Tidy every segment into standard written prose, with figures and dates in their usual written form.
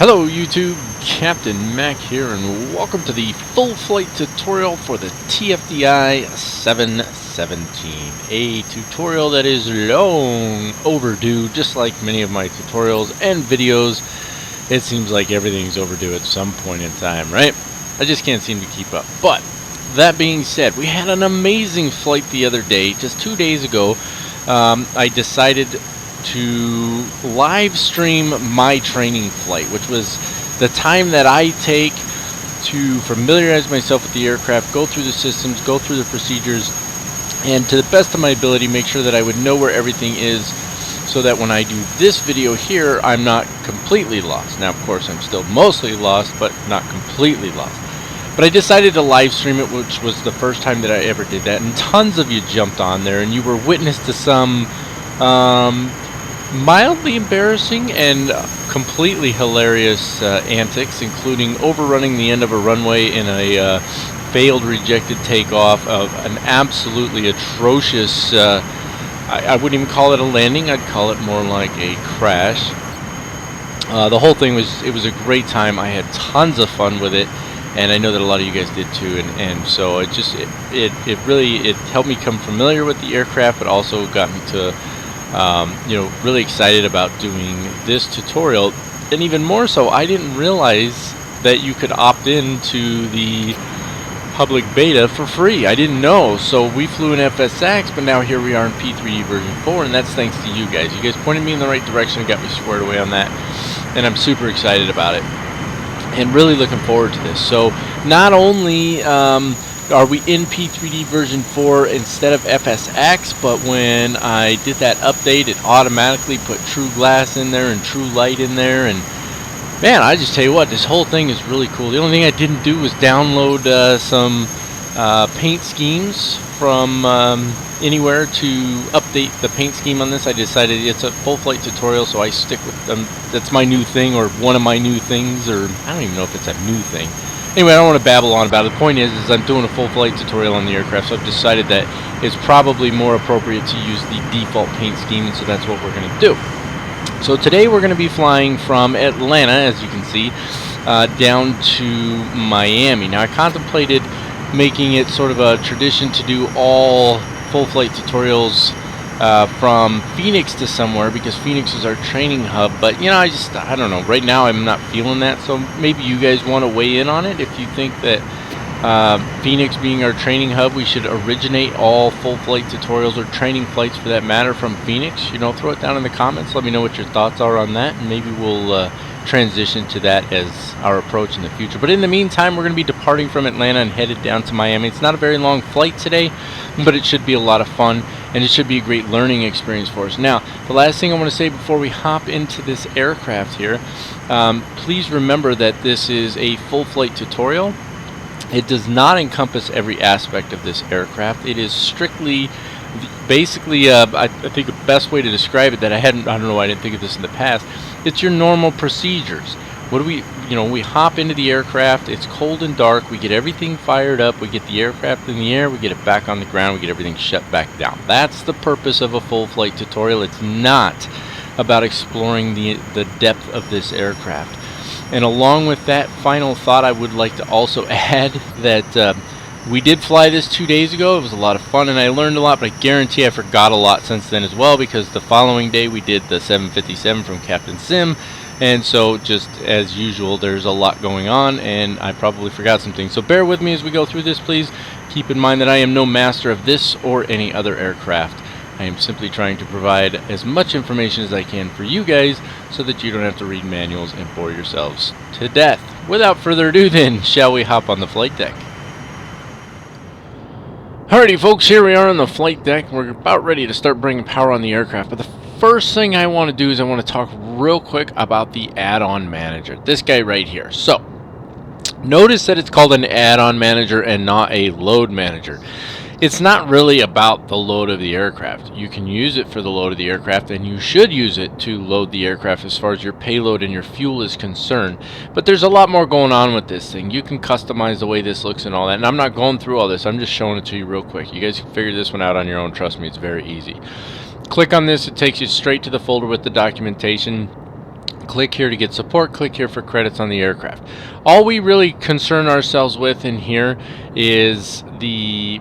Hello YouTube, Captain Mac here, and welcome to the full flight tutorial for the TFDi 717. A tutorial that is long overdue, just like many of my tutorials and videos. It seems like everything's overdue at some point in time, right? I just can't seem to keep up. But that being said, we had an amazing flight the other day, just 2 days ago. I decided to live stream my training flight, which was the time that I take to familiarize myself with the aircraft, go through the systems, go through the procedures, and to the best of my ability make sure that I would know where everything is, so that when I do this video here, I'm not completely lost. Now, of course, I'm still mostly lost, but not completely lost. But I decided to live stream it, which was the first time that I ever did that, and tons of you jumped on there, and you were witness to some mildly embarrassing and completely hilarious antics, including overrunning the end of a runway in a failed rejected takeoff of an absolutely atrocious, I wouldn't even call it a landing, I'd call it more like a crash. The whole thing was a great time. I had tons of fun with it, and I know that a lot of you guys did too, and so it really helped me become familiar with the aircraft, but also got me to really excited about doing this tutorial. And even more so, I didn't realize that you could opt into the public beta for free. I didn't know. So we flew in FSX, but now here we are in P3D version 4, and that's thanks to you guys. You guys pointed me in the right direction and got me squared away on that, and I'm super excited about it and really looking forward to this. So not only are we in P3D version 4 instead of FSX, but when I did that update, it automatically put True Glass in there and True Light in there, and man, I just tell you what, this whole thing is really cool. The only thing I didn't do was download some paint schemes from anywhere to update the paint scheme on this. I decided it's a full flight tutorial, so I stick with them. That's my new thing, or one of my new things, or I don't even know if it's a new thing. Anyway, I don't want to babble on about it. The point is I'm doing a full flight tutorial on the aircraft, so I've decided that it's probably more appropriate to use the default paint scheme, and so that's what we're going to do. So today we're going to be flying from Atlanta, as you can see, down to Miami. Now, I contemplated making it sort of a tradition to do all full flight tutorials from Phoenix to somewhere, because Phoenix is our training hub, but I don't know, right now I'm not feeling that, so maybe you guys want to weigh in on it. If you think that Phoenix being our training hub, we should originate all full flight tutorials, or training flights for that matter, from Phoenix, throw it down in the comments. Let me know what your thoughts are on that, and maybe we'll transition to that as our approach in the future. But in the meantime, we're going to be departing from Atlanta and headed down to Miami. It's not a very long flight today, but it should be a lot of fun, and it should be a great learning experience for us. Now, the last thing I want to say before we hop into this aircraft here, please remember that this is a full flight tutorial. It does not encompass every aspect of this aircraft. It is strictly, basically, I think the best way to describe it, that I don't know why I didn't think of this in the past, it's your normal procedures. What do we hop into the aircraft, it's cold and dark, we get everything fired up, we get the aircraft in the air, we get it back on the ground, we get everything shut back down. That's the purpose of a full flight tutorial. It's not about exploring the depth of this aircraft. And along with that final thought, I would like to also add that we did fly this 2 days ago. It was a lot of fun, and I learned a lot, but I guarantee I forgot a lot since then as well, because the following day we did the 757 from Captain Sim, and so just as usual, there's a lot going on, and I probably forgot some things. So bear with me as we go through this, please. Keep in mind that I am no master of this or any other aircraft. I am simply trying to provide as much information as I can for you guys, so that you don't have to read manuals and bore yourselves to death. Without further ado then, shall we hop on the flight deck? Alrighty folks, here we are on the flight deck. We're about ready to start bringing power on the aircraft, but the first thing I want to do is I want to talk real quick about the add-on manager. This guy right here. So, notice that it's called an add-on manager and not a load manager. It's not really about the load of the aircraft. You can use it for the load of the aircraft, and you should use it to load the aircraft as far as your payload and your fuel is concerned. But there's a lot more going on with this thing. You can customize the way this looks and all that, and I'm not going through all this. I'm just showing it to you real quick. You guys can figure this one out on your own. Trust me, it's very easy. Click on this. It takes you straight to the folder with the documentation. Click here to get support, click here for credits on the aircraft. All we really concern ourselves with in here is the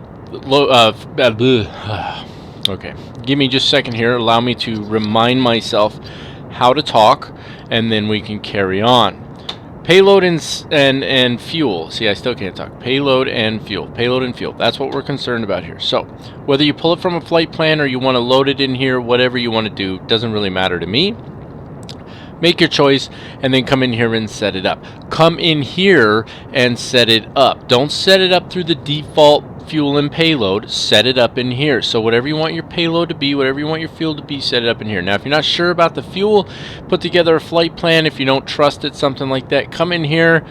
okay, give me just a second here, allow me to remind myself how to talk, and then we can carry on. Payload and fuel. See, I still can't talk. Payload and fuel. Payload and fuel. That's what we're concerned about here. So, whether you pull it from a flight plan or you want to load it in here, whatever you want to do, doesn't really matter to me. Make your choice and then come in here and set it up. Come in here and set it up. Don't set it up through the default fuel and payload. Set it up in here. So whatever you want your payload to be, whatever you want your fuel to be, set it up in here. Now if you're not sure about the fuel, put together a flight plan. If you don't trust it, something like that, come in here,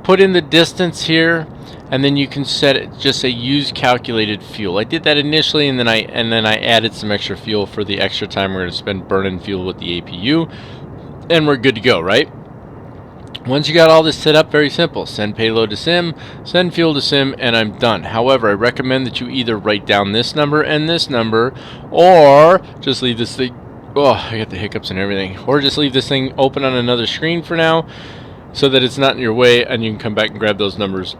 put in the distance here, and then you can set it, just say use calculated fuel. I did that initially, and then I added some extra fuel for the extra time we're going to spend burning fuel with the APU. And we're good to go, right? Once you got all this set up, very simple. Send payload to sim, send fuel to sim, and I'm done. However, I recommend that you either write down this number and this number, or just leave this thing, oh, I got the hiccups and everything, or just leave this thing open on another screen for now so that it's not in your way and you can come back and grab those numbers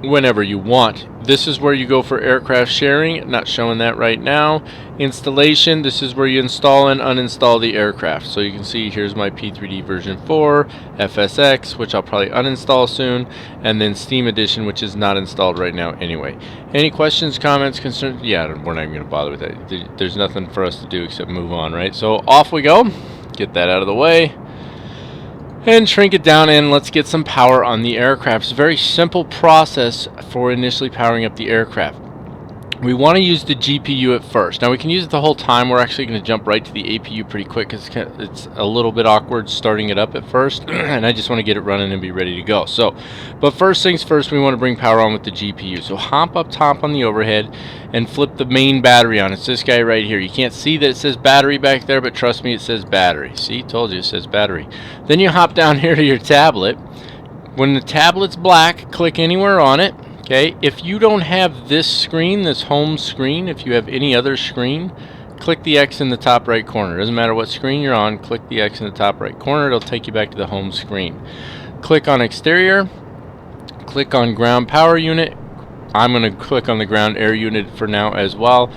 whenever you want. This is where you go for aircraft sharing, not showing that right now. Installation, this is where you install and uninstall the aircraft. So you can see here's my P3D version 4, FSX, which I'll probably uninstall soon, and then Steam Edition, which is not installed right now anyway. Any questions, comments, concerns? Yeah, we're not even going to bother with that. There's nothing for us to do except move on, right? So off we go. Get that out of the way. And shrink it down, and let's get some power on the aircraft. It's a very simple process for initially powering up the aircraft. We want to use the GPU at first. Now we can use it the whole time. We're actually going to jump right to the APU pretty quick because it's a little bit awkward starting it up at first, and I just want to get it running and be ready to go. So, but first things first, we want to bring power on with the GPU. So hop up top on the overhead and flip the main battery on. It's this guy right here. You can't see that it says battery back there, but trust me, it says battery. See, told you it says battery. Then you hop down here to your tablet. When the tablet's black, click anywhere on it. Okay, if you don't have this screen, this home screen, if you have any other screen, click the X in the top right corner. Doesn't matter what screen you're on, click the X in the top right corner. It'll take you back to the home screen. Click on exterior, click on ground power unit. I'm going to click on the ground air unit for now as well.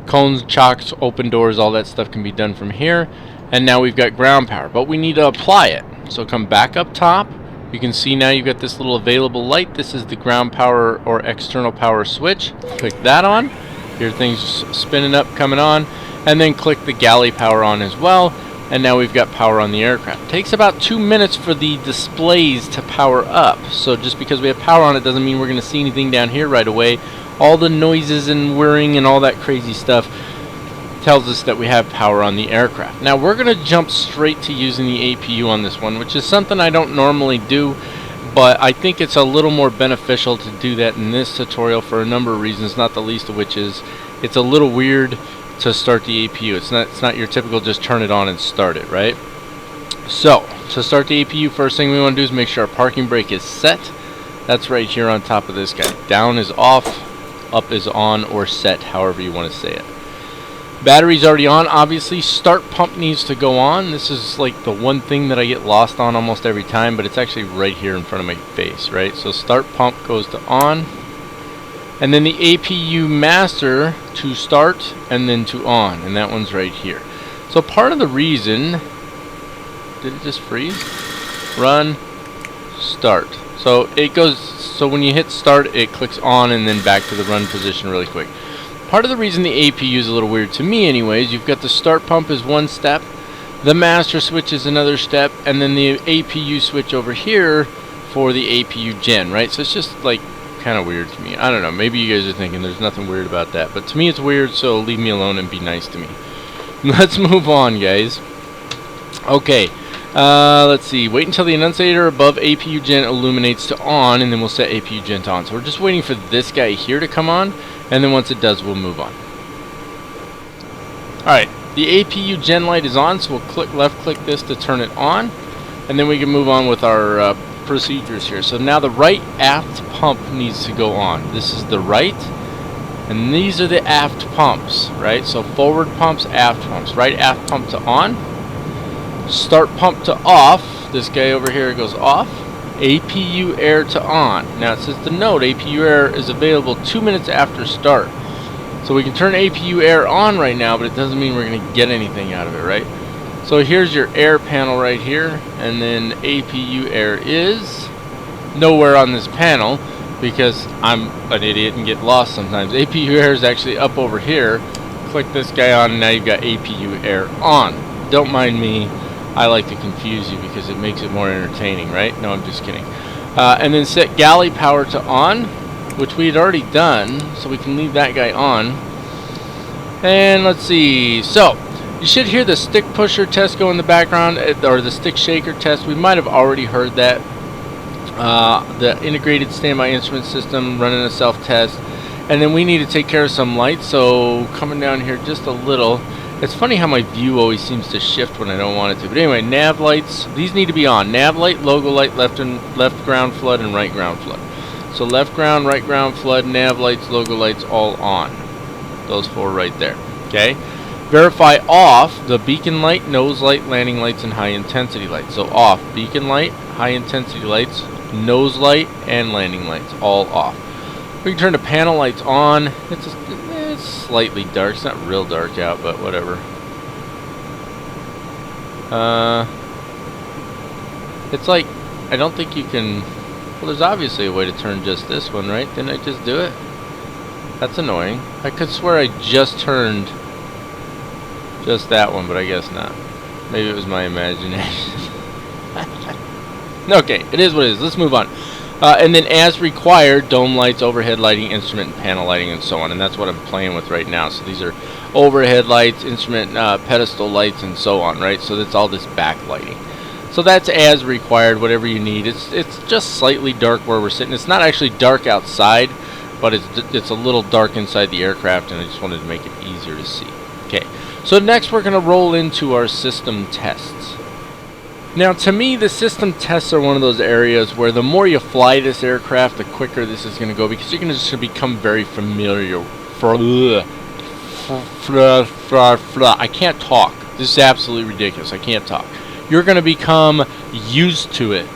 Cones, chocks, open doors, all that stuff can be done from here. And now we've got ground power, but we need to apply it. So come back up top. You can see now you've got this little available light. This is the ground power or external power switch. Click that on. Your thing's spinning up, coming on. And then click the galley power on as well. And now we've got power on the aircraft. It takes about 2 minutes for the displays to power up. So just because we have power on it doesn't mean we're going to see anything down here right away. All the noises and whirring and all that crazy stuff tells us that we have power on the aircraft. Now we're going to jump straight to using the APU on this one, which is something I don't normally do, but I think it's a little more beneficial to do that in this tutorial for a number of reasons, not the least of which is it's a little weird to start the APU. It's not your typical just turn it on and start it, right? So to start the APU, first thing we want to do is make sure our parking brake is set. That's right here on top of this guy. Down is off, up is on or set, however you want to say it. Battery's already on. Obviously start pump needs to go on. This is like the one thing that I get lost on almost every time, but it's actually right here in front of my face, right? So start pump goes to on, and then the APU master to start and then to on, and that one's right here. So part of the reason, did it just freeze? Run, start. So it goes, so when you hit start it clicks on and then back to the run position really quick. Part of the reason the APU is a little weird to me anyways, you've got the start pump is one step, the master switch is another step, and then the APU switch over here for the APU gen, right? So it's just like kind of weird to me. I don't know, maybe you guys are thinking there's nothing weird about that, but to me it's weird, so leave me alone and be nice to me. Let's move on, guys. Okay, let's see. Wait until the annunciator above APU gen illuminates to on, and then we'll set APU gen to on. So we're just waiting for this guy here to come on, and then once it does, we'll move on. Alright, the APU gen light is on, so we'll left click this to turn it on, and then we can move on with our procedures here. So now the right aft pump needs to go on. This is the right, and these are the aft pumps, right? So forward pumps, aft pumps. Right aft pump to on, Start pump to off. This guy over here goes off. APU air to on. Now it says to note APU air is available 2 minutes after start. So we can turn APU air on right now, but it doesn't mean we're going to get anything out of it, right? So here's your air panel right here, and then APU air is nowhere on this panel because I'm an idiot and get lost sometimes. APU air is actually up over here. Click this guy on, and now you've got APU air on. Don't mind me. I like to confuse you because it makes it more entertaining, right? No, I'm just kidding. And then set galley power to on, which we had already done, so we can leave that guy on. And let's see. So you should hear the stick pusher test go in the background, or the stick shaker test. We might have already heard that. The integrated standby instrument system running a self-test. And then we need to take care of some lights. So coming down here just a little. It's funny how my view always seems to shift when I don't want it to. But anyway, nav lights, these need to be on. Nav light, logo light, left ground flood, and right ground flood. So left ground, right ground flood, nav lights, logo lights, all on. Those 4 right there. Okay. Verify off the beacon light, nose light, landing lights, and high intensity lights. So off beacon light, high intensity lights, nose light, and landing lights, all off. We can turn the panel lights on. It's slightly dark. It's not real dark out, but whatever. It's like, I don't think you can. Well, there's obviously a way to turn just this one, right? Didn't I just do it? That's annoying. I could swear I just turned just that one, but I guess not. Maybe it was my imagination. Okay, it is what it is. Let's move on. And then as required, dome lights, overhead lighting, instrument and panel lighting, and so on. And that's what I'm playing with right now. So these are overhead lights, instrument pedestal lights, and so on, right? So that's all this backlighting. So that's as required, whatever you need. It's just slightly dark where we're sitting. It's not actually dark outside, but it's a little dark inside the aircraft, and I just wanted to make it easier to see. Okay, so next we're going to roll into our system tests. Now, to me, the system tests are one of those areas where the more you fly this aircraft, the quicker this is going to go, because you're going to just become very familiar. I can't talk. This is absolutely ridiculous. I can't talk. You're going to become used to it.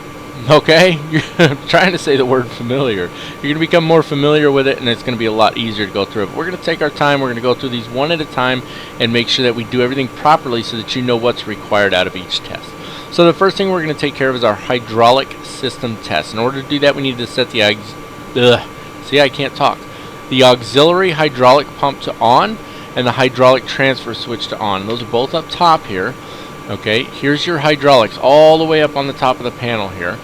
Okay? I'm trying to say the word familiar. You're going to become more familiar with it, and it's going to be a lot easier to go through it. But we're going to take our time. We're going to go through these one at a time and make sure that we do everything properly so that you know what's required out of each test. So the first thing we're going to take care of is our hydraulic system test. In order to do that, we need to set the the auxiliary hydraulic pump to on and the hydraulic transfer switch to on. And those are both up top here. Okay, here's your hydraulics all the way up on the top of the panel here.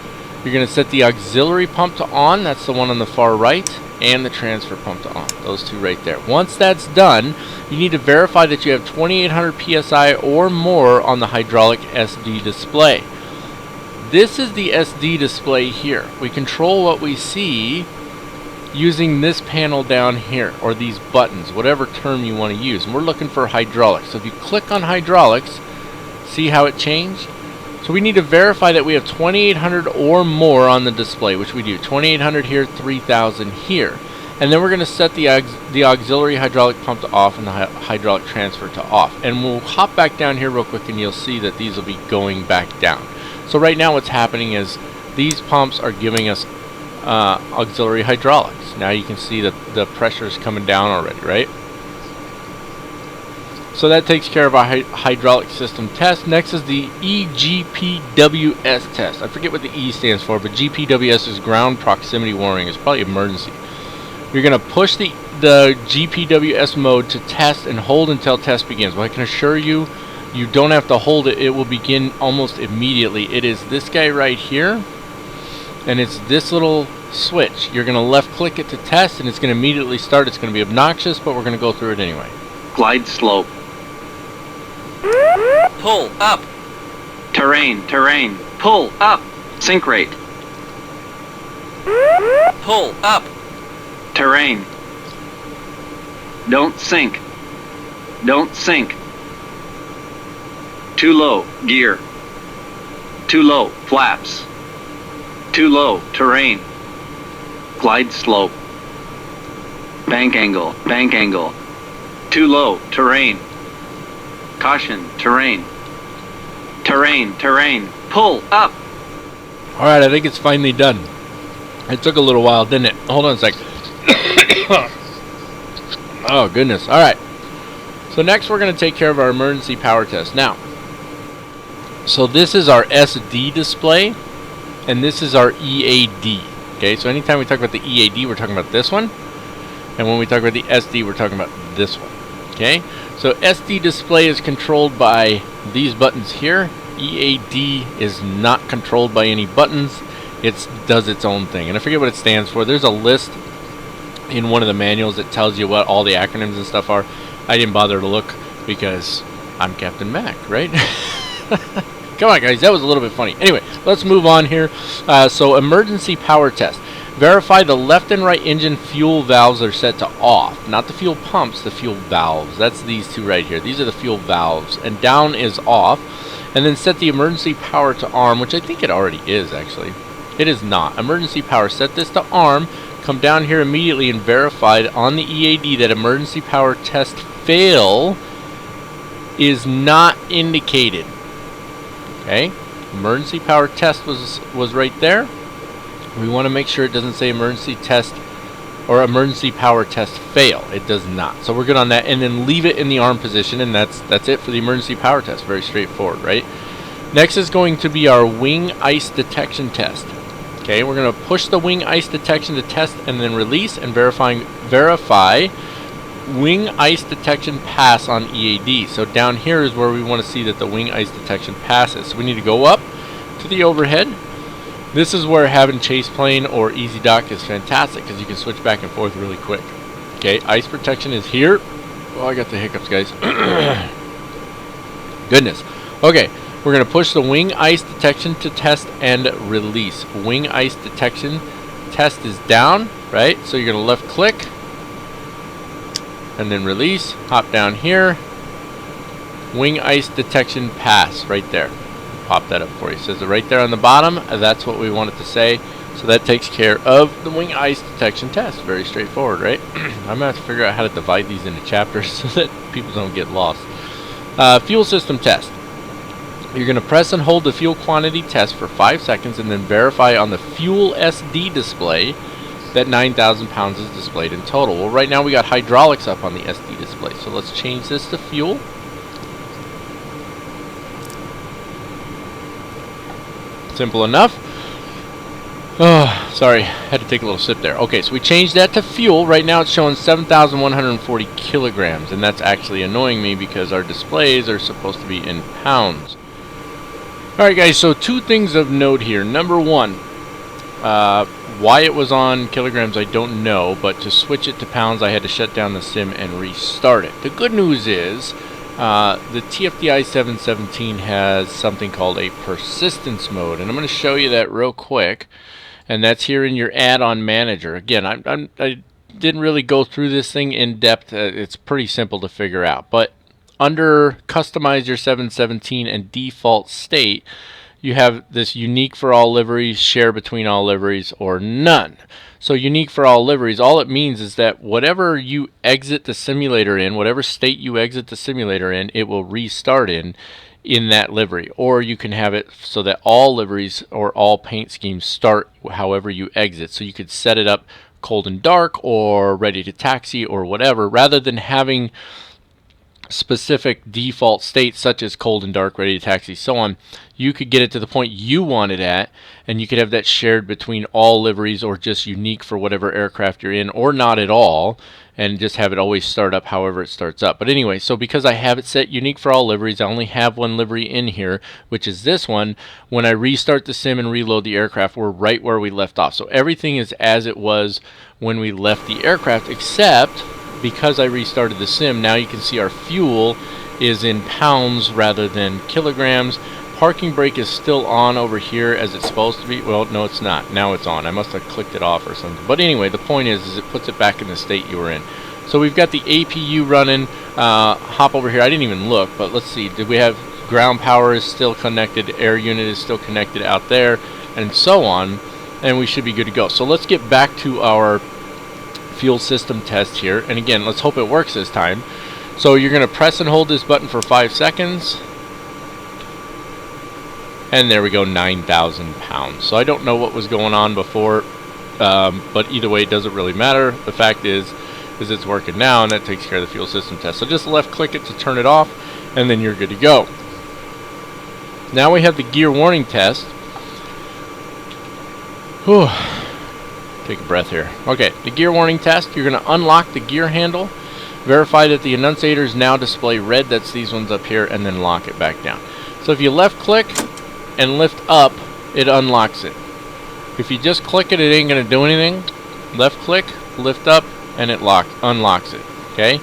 You're going to set the auxiliary pump to on, that's the one on the far right, and the transfer pump to on, those 2 right there. Once that's done, you need to verify that you have 2800 psi or more on the hydraulic SD display. This is the SD display here. We control what we see using this panel down here, or these buttons, whatever term you want to use. And we're looking for hydraulics. So if you click on hydraulics, see how it changed? So we need to verify that we have 2800 or more on the display, which we do. 2800 here, 3000 here. And then we're going to set the auxiliary hydraulic pump to off and the hydraulic transfer to off. And we'll hop back down here real quick and you'll see that these will be going back down. So right now what's happening is these pumps are giving us auxiliary hydraulics. Now you can see that the pressure is coming down already, right? So that takes care of our hydraulic system test. Next is the EGPWS test. I forget what the E stands for, but GPWS is ground proximity warning. It's probably emergency. You're going to push the GPWS mode to test and hold until test begins. Well, I can assure you, you don't have to hold it. It will begin almost immediately. It is this guy right here, and it's this little switch. You're going to left click it to test, and it's going to immediately start. It's going to be obnoxious, but we're going to go through it anyway. Glide slope. Pull up. Terrain, terrain. Pull up. Sink rate. Pull up. Terrain. Don't sink. Don't sink. Too low, gear. Too low, flaps. Too low, terrain. Glide slope. Bank angle, bank angle. Too low, terrain. Caution, terrain. Terrain, terrain. Pull up. Alright, I think it's finally done. It took a little while, didn't it? Hold on a sec. Oh, goodness. Alright. So next we're going to take care of our emergency power test. Now, so this is our SD display, and this is our EAD. Okay, so anytime we talk about the EAD, we're talking about this one. And when we talk about the SD, we're talking about this one. Okay, so SD display is controlled by these buttons here. EAD is not controlled by any buttons. It does its own thing. And I forget what it stands for. There's a list in one of the manuals that tells you what all the acronyms and stuff are. I didn't bother to look because I'm Captain Mac, right? Come on, guys, that was a little bit funny. Anyway, let's move on here. So emergency power test. Verify the left and right engine fuel valves are set to off. Not the fuel pumps, the fuel valves. That's these two right here. These are the fuel valves. And down is off. And then set the emergency power to arm, which I think it already is, actually. It is not. Emergency power. Set this to arm. Come down here immediately and verify on the EAD that emergency power test fail is not indicated. Okay? Emergency power test was right there. We want to make sure it doesn't say emergency test or emergency power test fail. It does not. So we're good on that, and then leave it in the arm position, and that's it for the emergency power test. Very straightforward, right? Next is going to be our wing ice detection test. Okay, we're going to push the wing ice detection to test and then release and verify wing ice detection pass on EAD. So down here is where we want to see that the wing ice detection passes. So we need to go up to the overhead. This is where having chase plane or easy dock is fantastic because you can switch back and forth really quick. Okay, ice protection is here. Oh, I got the hiccups, guys. Goodness. Okay, we're going to push the wing ice detection to test and release. Wing ice detection test is down, right? So you're going to left click and then release. Hop down here. Wing ice detection pass right there. Pop that up for you. It says it right there on the bottom. That's what we want it to say. So that takes care of the wing ice detection test. Very straightforward, right? I'm going to have to figure out how to divide these into chapters so that people don't get lost. Fuel system test. You're going to press and hold the fuel quantity test for 5 seconds and then verify on the fuel SD display that 9,000 pounds is displayed in total. Well, right now we got hydraulics up on the SD display. So let's change this to fuel. Simple enough. Oh, sorry, had to take a little sip there. Okay, so we changed that to fuel. Right now it's showing 7,140 kilograms, and that's actually annoying me because our displays are supposed to be in pounds. Alright guys, so two things of note here. Number one, why it was on kilograms I don't know, but to switch it to pounds I had to shut down the sim and restart it. The good news is the TFDi 717 has something called a persistence mode, and I'm going to show you that real quick, and that's here in your add-on manager. Again, I didn't really go through this thing in depth. It's pretty simple to figure out, but under customize your 717 and default state, you have this unique for all liveries, share between all liveries, or none. So unique for all liveries, all it means is that whatever you exit the simulator in, whatever state you exit the simulator in, it will restart in that livery. Or you can have it so that all liveries or all paint schemes start however you exit. So you could set it up cold and dark or ready to taxi or whatever, rather than having specific default states such as cold and dark, ready to taxi, so on. You could get it to the point you want it at, and you could have that shared between all liveries or just unique for whatever aircraft you're in, or not at all, and just have it always start up however it starts up. But anyway, so because I have it set unique for all liveries, I only have one livery in here, which is this one. When I restart the sim and reload the aircraft, we're right where we left off. So everything is as it was when we left the aircraft, except because I restarted the sim, now you can see our fuel is in pounds rather than kilograms. Parking brake is still on over here as it's supposed to be. Well, no, it's not. Now it's on. I must have clicked it off or something. But anyway, the point is it puts it back in the state you were in. So we've got the APU running. Hop over here. I didn't even look, but let's see. Did we have ground power is still connected, air unit is still connected out there, and so on, and we should be good to go. So let's get back to our fuel system test here, and again, let's hope it works this time. So you're going to press and hold this button for 5 seconds. And there we go, 9,000 pounds. So I don't know what was going on before, but either way, it doesn't really matter. The fact is it's working now, and that takes care of the fuel system test. So just left click it to turn it off, and then you're good to go. Now we have the gear warning test. Whew. Take a breath here. Okay, the gear warning test, you're going to unlock the gear handle, verify that the annunciators now display red, that's these ones up here, and then lock it back down. So if you left click and lift up, it unlocks it. If you just click it, it ain't going to do anything. Left click, lift up, and it unlocks it. Okay?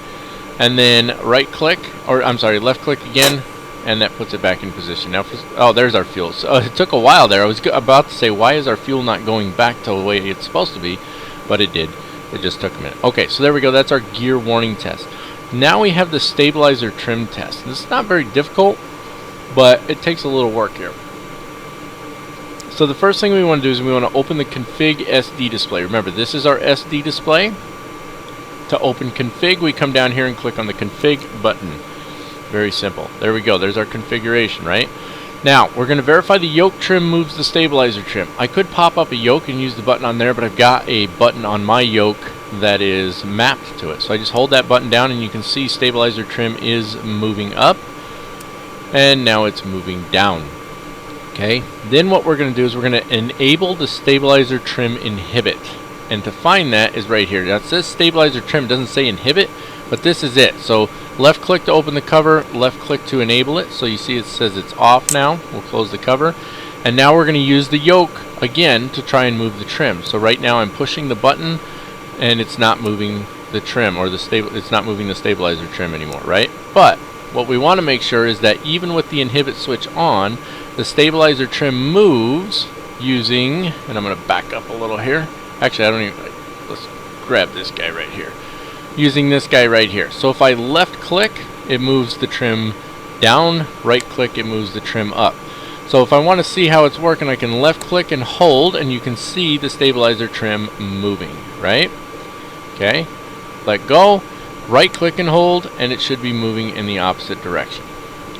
And then right click, or I'm sorry, left click again, and that puts it back in position. Now, oh, there's our fuel. So it took a while there. I was about to say, why is our fuel not going back to the way it's supposed to be? But it did. It just took a minute. Okay, so there we go. That's our gear warning test. Now we have the stabilizer trim test. This is not very difficult, but it takes a little work here. So the first thing we want to do is we want to open the config SD display. Remember, this is our SD display. To open config, we come down here and click on the config button. Very simple. There we go. There's our configuration, right? Now, we're going to verify the yoke trim moves the stabilizer trim. I could pop up a yoke and use the button on there, but I've got a button on my yoke that is mapped to it. So I just hold that button down and you can see stabilizer trim is moving up. And now it's moving down. Okay. Then what we're going to do is we're going to enable the stabilizer trim inhibit. And to find that is right here. Now it says stabilizer trim, it doesn't say inhibit, but this is it. So left click to open the cover, left click to enable it. So you see it says it's off now. We'll close the cover. And now we're going to use the yoke again to try and move the trim. So right now I'm pushing the button and it's not moving the trim, or it's not moving the stabilizer trim anymore, right? But what we want to make sure is that even with the inhibit switch on, the stabilizer trim moves using, and I'm going to back up a little here. Actually, I don't even, let's grab this guy right here. Using this guy right here. So if I left click, it moves the trim down, right click, it moves the trim up. So if I want to see how it's working, I can left click and hold, and you can see the stabilizer trim moving, right? Okay, let go, right click and hold, and it should be moving in the opposite direction.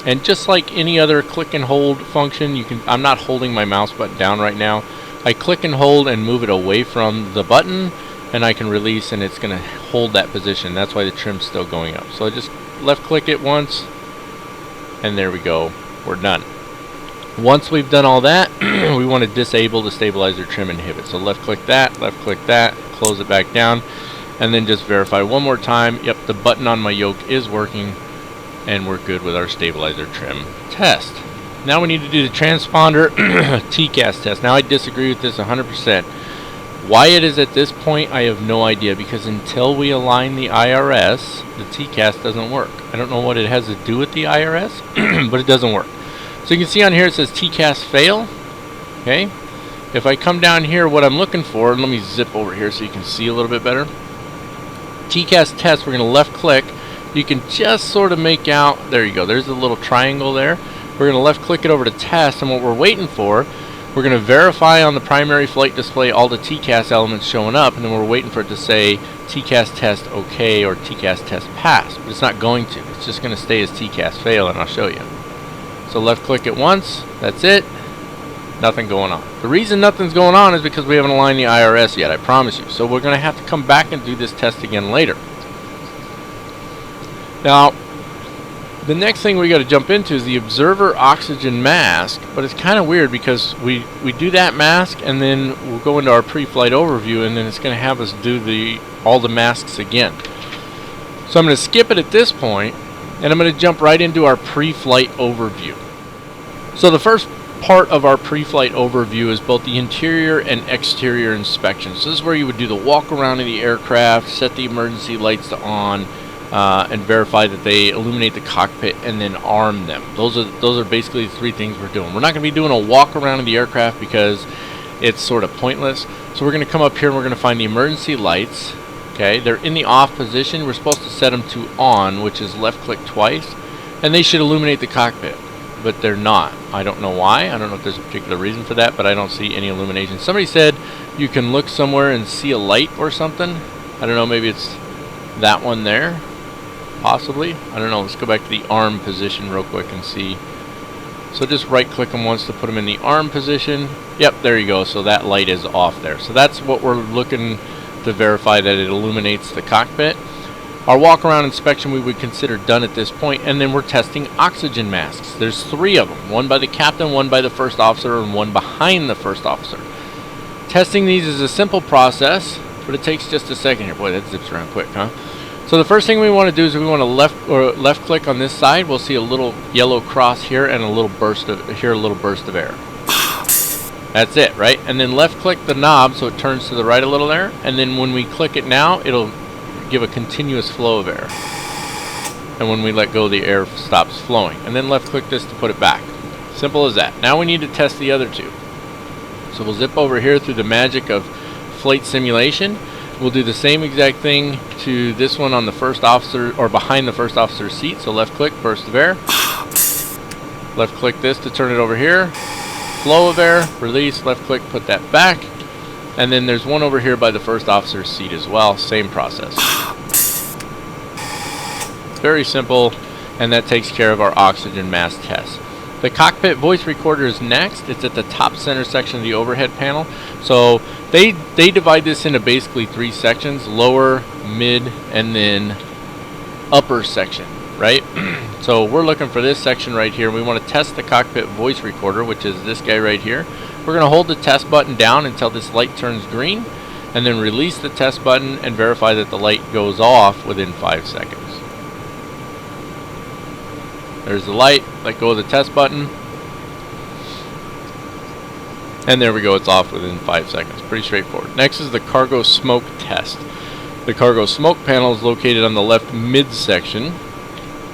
And just like any other click and hold function, I'm not holding my mouse button down right now. I click and hold and move it away from the button, and I can release, and it's going to hold that position. That's why the trim's still going up. So I just left click it once, and there we go. We're done. Once we've done all that, we want to disable the stabilizer trim inhibit. So left click that, close it back down, and then just verify one more time. Yep, the button on my yoke is working, and we're good with our stabilizer trim test. Now we need to do the transponder TCAS test. Now I disagree with this 100%. Why it is at this point, I have no idea, because until we align the IRS, the TCAS doesn't work. I don't know what it has to do with the IRS, but it doesn't work. So you can see on here it says TCAS fail. Okay. If I come down here, what I'm looking for, let me zip over here so you can see a little bit better. TCAS test, we're going to left click. You can just sort of make out, there you go, there's a little triangle there. We're going to left click it over to test, and what we're waiting for, we're going to verify on the primary flight display all the TCAS elements showing up, and then we're waiting for it to say TCAS test OK or TCAS test pass, but it's not going to. It's just going to stay as TCAS fail, and I'll show you. So left click it once, that's it, nothing going on. The reason nothing's going on is because we haven't aligned the IRS yet, I promise you. So we're going to have to come back and do this test again later. Now, the next thing we got to jump into is the observer oxygen mask, but it's kind of weird because we do that mask and then we'll go into our pre-flight overview, and then it's going to have us do all the masks again. So I'm going to skip it at this point, and I'm going to jump right into our pre-flight overview. So the first part of our pre-flight overview is both the interior and exterior inspection. So this is where you would do the walk around of the aircraft, set the emergency lights to on, and verify that they illuminate the cockpit, and then arm them. Those are basically the three things we're doing. We're not going to be doing a walk around of the aircraft because it's sort of pointless. So we're going to come up here and we're going to find the emergency lights. Okay, they're in the off position. We're supposed to set them to on, which is left click twice, and they should illuminate the cockpit, but they're not. I don't know why. I don't know if there's a particular reason for that, but I don't see any illumination. Somebody said you can look somewhere and see a light or something. I don't know, maybe it's that one there, possibly. I don't know. Let's go back to the arm position real quick and see So just right click them once to put them in the arm position. Yep, there you go. So that light is off there. So that's what we're looking to verify, that it illuminates the cockpit. Our walk around inspection we would consider done at this point, and then we're testing oxygen masks. There's 3 of them, one by the captain, one by the first officer, and one behind the first officer. Testing these is a simple process, but it takes just a second here. Boy, that zips around quick, huh? So the first thing we want to do is we want to left click on this side. We'll see a little yellow cross here and a little burst of air. That's it, right? And then left click the knob so it turns to the right a little there, and then when we click it now, it'll give a continuous flow of air. And when we let go, the air stops flowing. And then left click this to put it back. Simple as that. Now we need to test the other 2. So we'll zip over here through the magic of flight simulation. We'll do the same exact thing to this one on the first officer, or behind the first officer's seat. So left click, burst of air. Left click this to turn it over here. Flow of air, release, left click, put that back. And then there's one over here by the first officer's seat as well. Same process. Very simple, and that takes care of our oxygen mask test. The cockpit voice recorder is next. It's at the top center section of the overhead panel. So they divide this into basically 3 sections: lower, mid, and then upper section, right? So we're looking for this section right here. We want to test the cockpit voice recorder, which is this guy right here. We're going to hold the test button down until this light turns green, and then release the test button and verify that the light goes off within 5 seconds. There's the light. Let go of the test button. And there we go. It's off within 5 seconds. Pretty straightforward. Next is the cargo smoke test. The cargo smoke panel is located on the left midsection.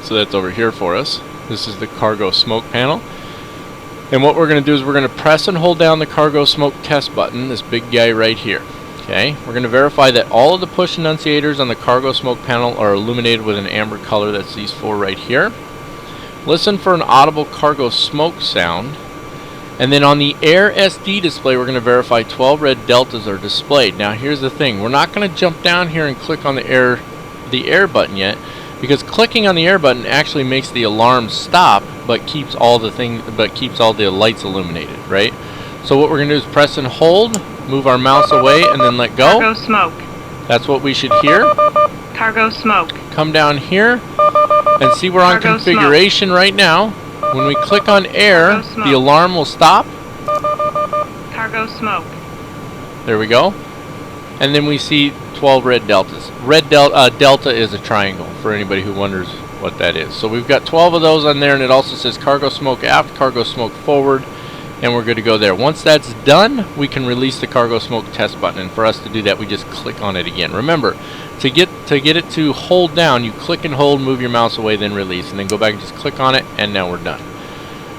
So that's over here for us. This is the cargo smoke panel. And what we're going to do is we're going to press and hold down the cargo smoke test button, this big guy right here. Okay, we're going to verify that all of the push annunciators on the cargo smoke panel are illuminated with an amber color. That's these 4 right here. Listen for an audible cargo smoke sound. And then on the air SD display, we're going to verify 12 red deltas are displayed. Now here's the thing. We're not going to jump down here and click on the air button yet, because clicking on the air button actually makes the alarm stop, but keeps all the lights illuminated, right? So what we're going to do is press and hold, move our mouse away, and then let go. Cargo smoke. That's what we should hear. Cargo smoke. Come down here and see we're on Cargo configuration right now. When we click on air, the alarm will stop. Cargo smoke. There we go. And then we see 12 red deltas. Delta is a triangle, for anybody who wonders what that is. So we've got 12 of those on there, and it also says cargo smoke aft, cargo smoke forward, and we're good to go there. Once that's done, we can release the cargo smoke test button, and for us to do that, we just click on it again. Remember, to get it to hold down, you click and hold, move your mouse away, then release, and then go back and just click on it, and now we're done.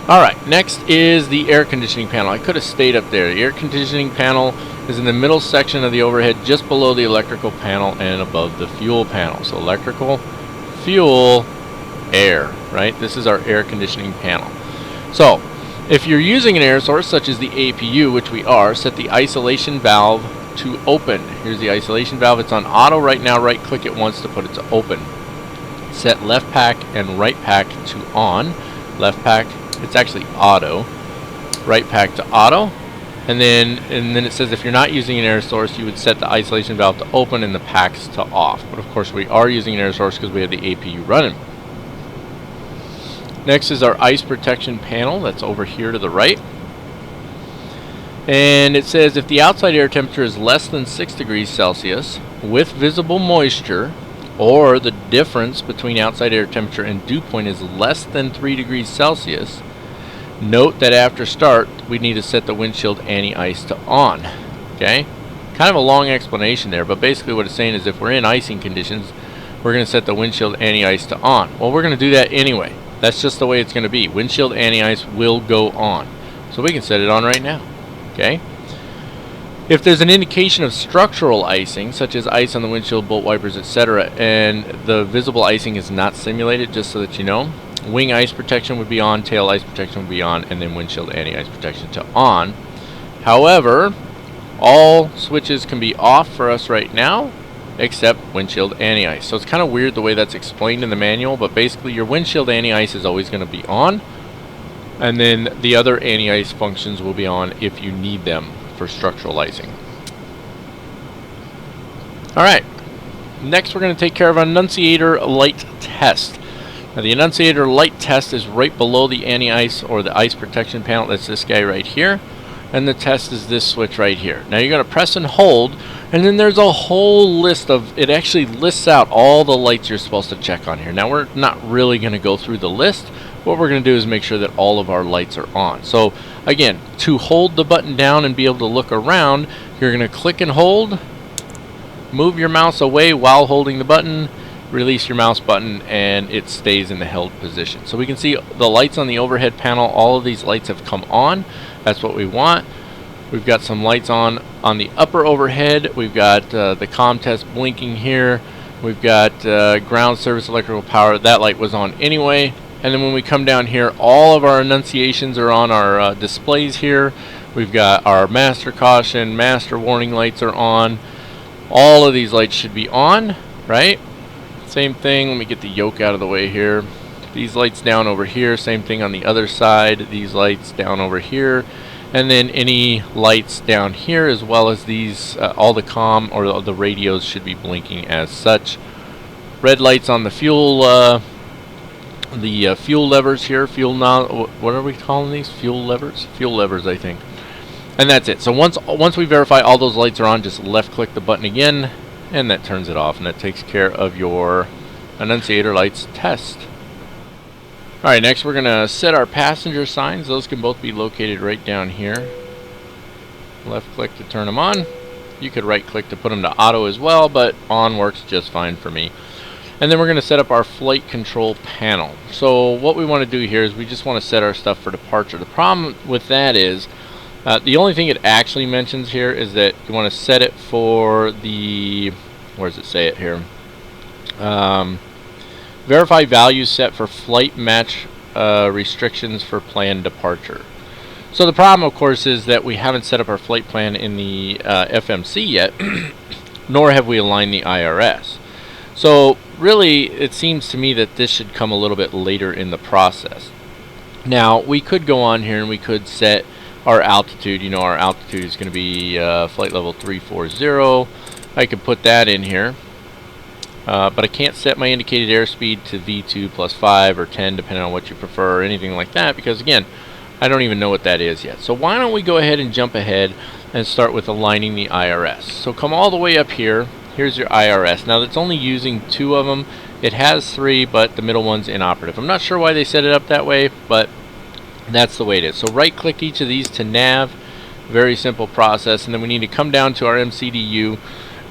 Alright, next is the air conditioning panel. I could have stayed up there. The air conditioning panel is in the middle section of the overhead, just below the electrical panel and above the fuel panel. So electrical, fuel, air, right? This is our air conditioning panel. So if you're using an air source such as the APU, which we are, set the isolation valve to open. Here's the isolation valve. It's on auto right now. Right click it once to put it to open. Set left pack and right pack to on. Left pack, it's actually auto. Right pack to auto. And then it says if you're not using an air source, you would set the isolation valve to open and the packs to off. But of course we are using an air source because we have the APU running. Next is our ice protection panel. That's over here to the right. And it says if the outside air temperature is less than 6 degrees Celsius with visible moisture, or the difference between outside air temperature and dew point is less than 3 degrees Celsius, note that after start, we need to set the windshield anti-ice to on. Okay? Kind of a long explanation there, but basically what it's saying is if we're in icing conditions, we're going to set the windshield anti-ice to on. Well, we're going to do that anyway. That's just the way it's going to be. Windshield anti-ice will go on. So we can set it on right now. Okay? If there's an indication of structural icing, such as ice on the windshield, bolt wipers, etc., and the visible icing is not simulated, just so that you know, wing ice protection would be on, tail ice protection would be on, and then windshield anti-ice protection to on. However, all switches can be off for us right now, except windshield anti-ice. So it's kind of weird the way that's explained in the manual, but basically your windshield anti-ice is always going to be on. And then the other anti-ice functions will be on if you need them for structuralizing. Alright, next we're going to take care of annunciator light test. Now the annunciator light test is right below the anti-ice or the ice protection panel. That's this guy right here. And the test is this switch right here. Now you're going to press and hold, and then there's a whole list of, it actually lists out all the lights you're supposed to check on here. Now we're not really going to go through the list. What we're going to do is make sure that all of our lights are on. So again, to hold the button down and be able to look around, you're going to click and hold, move your mouse away while holding the button, release your mouse button, and it stays in the held position. So we can see the lights on the overhead panel. All of these lights have come on. That's what we want. We've got some lights on the upper overhead. We've got the comm test blinking here. We've got ground service electrical power. That light was on anyway. And then when we come down here, all of our annunciations are on our displays here. We've got our master caution, master warning lights are on. All of these lights should be on, right? Same thing, let me get the yoke out of the way here. These lights down over here, same thing on the other side. These lights down over here. And then any lights down here, as well as these, all the comm or the radios should be blinking as such. Red lights on the fuel, fuel levers here. What are we calling these? Fuel levers? Fuel levers, I think. And that's it. So once we verify all those lights are on, just left click the button again, and that turns it off, and that takes care of your annunciator lights test. Alright, next we're going to set our passenger signs. Those can both be located right down here. Left click to turn them on. You could right click to put them to auto as well, but on works just fine for me. And then we're going to set up our flight control panel. So what we want to do here is we just want to set our stuff for departure. The problem with that is the only thing it actually mentions here is that you want to set it for the, where does it say it here? Verify values set for flight match restrictions for planned departure. So the problem, of course, is that we haven't set up our flight plan in the FMC yet, nor have we aligned the IRS. So really, it seems to me that this should come a little bit later in the process. Now, we could go on here and we could set our altitude. You know, our altitude is going to be flight level 340. I could put that in here. But I can't set my indicated airspeed to V2 plus 5 or 10, depending on what you prefer, or anything like that, because again, I don't even know what that is yet. So why don't we go ahead and jump ahead and start with aligning the IRS. So come all the way up here. Here's your IRS. Now that's only using 2 of them. It has 3, but the middle one's inoperative. I'm not sure why they set it up that way, but that's the way it is. So right click each of these to nav. Very simple process. And then we need to come down to our MCDU,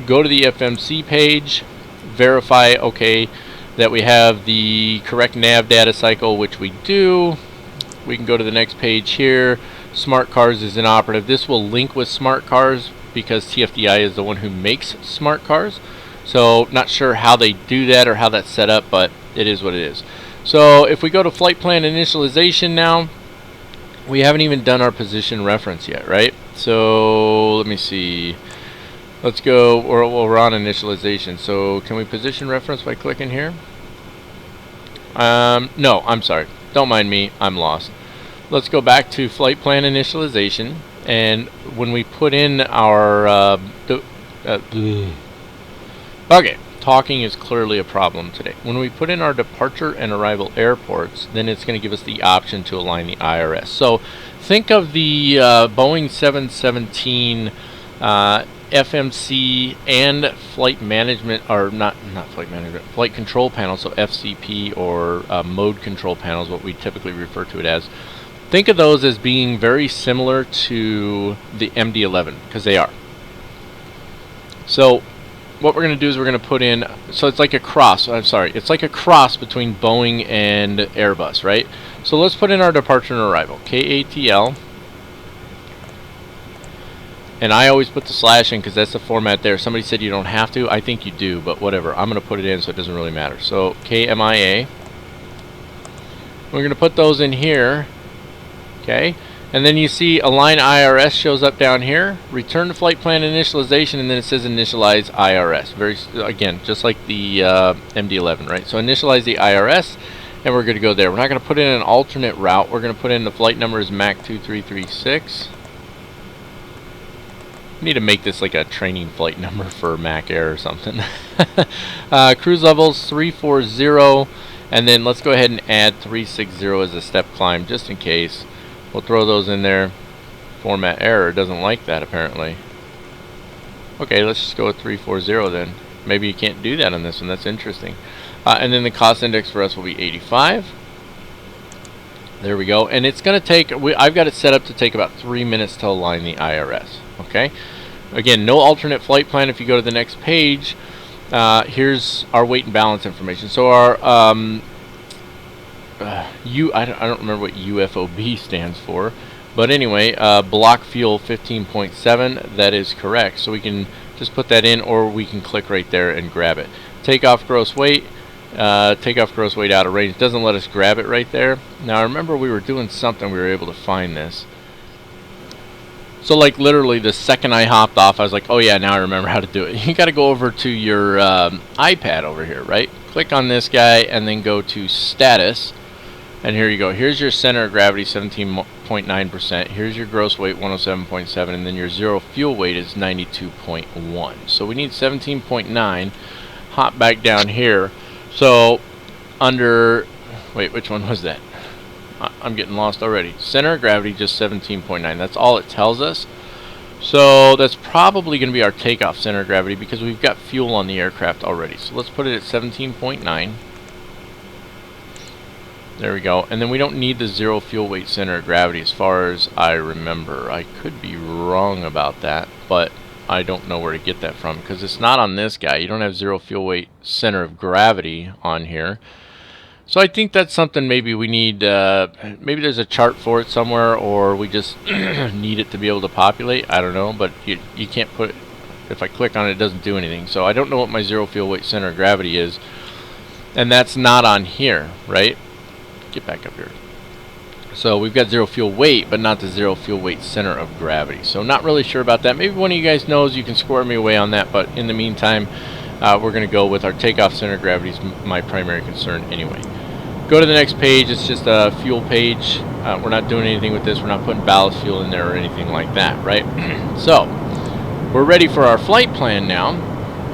go to the FMC page, verify, okay, that we have the correct nav data cycle, which we do. We can go to the next page here. Smart Cars is inoperative. This will link with Smart Cars because TFDi is the one who makes Smart Cars. So not sure how they do that or how that's set up, but it is what it is. So if we go to flight plan initialization now, we haven't even done our position reference yet, right? So let me see. Let's go, we're on initialization. So can we position reference by clicking here? No, I'm sorry. Don't mind me, I'm lost. Let's go back to flight plan initialization, and when we put in our okay, talking is clearly a problem today. When we put in our departure and arrival airports, then it's going to give us the option to align the IRS. So think of the Boeing 717 FMC and flight management, or not flight management, flight control panel, so FCP or mode control panels, what we typically refer to it as. Think of those as being very similar to the MD-11, because they are. So what we're going to do is we're going to put in, so it's like a cross, it's like a cross between Boeing and Airbus, right? So let's put in our departure and arrival, KATL. And I always put the slash in because that's the format there. Somebody said you don't have to. I think you do, but whatever. I'm going to put it in so it doesn't really matter. So KMIA. We're going to put those in here. Okay. And then you see Align IRS shows up down here. Return to flight plan initialization, and then it says Initialize IRS. Very, again, just like the MD-11, right? So initialize the IRS. and we're good to go there. We're not going to put in an alternate route. We're going to put in the flight number is MAC 2336. Need to make this like a training flight number for Mac Air or something. Cruise levels 340, and then let's go ahead and add 360 as a step climb just in case. We'll throw those in there. Format error doesn't like that apparently. Okay, let's just go with 340 then. Maybe you can't do that on this one. That's interesting. And then the cost index for us will be 85. There we go. And it's going to take, I've got it set up to take about 3 minutes to align the IRS. Okay. Again, no alternate flight plan. If you go to the next page, here's our weight and balance information. So our I don't remember what UFOB stands for, but anyway, block fuel 15.7. That is correct. So we can just put that in, or we can click right there and grab it. Takeoff gross weight. Takeoff gross weight out of range. Doesn't let us grab it right there. Now I remember we were doing something, we were able to find this. So like literally the second I hopped off, I was like, oh yeah, now I remember how to do it. You got to go over to your iPad over here, right? Click on this guy and then go to status. And here you go. Here's your center of gravity, 17.9%. Here's your gross weight, 107.7. And then your zero fuel weight is 92.1. So we need 17.9. Hop back down here. So under, wait, which one was that? I'm getting lost already. Center of gravity, just 17.9. That's all it tells us. So that's probably going to be our takeoff center of gravity because we've got fuel on the aircraft already. So let's put it at 17.9. There we go. And then we don't need the zero fuel weight center of gravity as far as I remember. I could be wrong about that, but I don't know where to get that from because it's not on this guy. You don't have zero fuel weight center of gravity on here. So I think that's something maybe we need, maybe there's a chart for it somewhere, or we just need it to be able to populate. I don't know, but you can't put, if I click on it, it doesn't do anything. So I don't know what my zero fuel weight center of gravity is, and that's not on here, right? Get back up here. So we've got zero fuel weight, but not the zero fuel weight center of gravity. So not really sure about that. Maybe one of you guys knows, you can square me away on that, but in the meantime, we're going to go with our takeoff center of gravity is my primary concern anyway. Go to the next page. It's just a fuel page. We're not doing anything with this. We're not putting ballast fuel in there or anything like that, right? So we're ready for our flight plan now.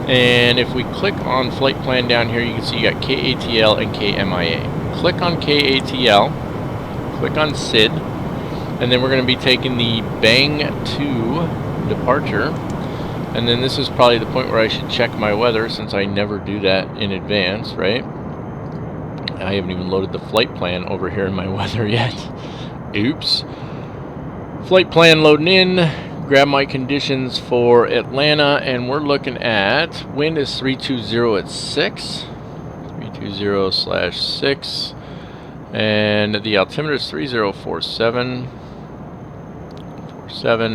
And if we click on flight plan down here, you can see you got KATL and KMIA. Click on KATL. Click on SID. And then we're going to be taking the Bang 2 departure. And then this is probably the point where I should check my weather, since I never do that in advance, right? I haven't even loaded the flight plan over here in my weather yet. Oops. Flight plan loading in. Grab my conditions for Atlanta, and we're looking at wind is 320 at 6. 320/6. And the altimeter is 3047.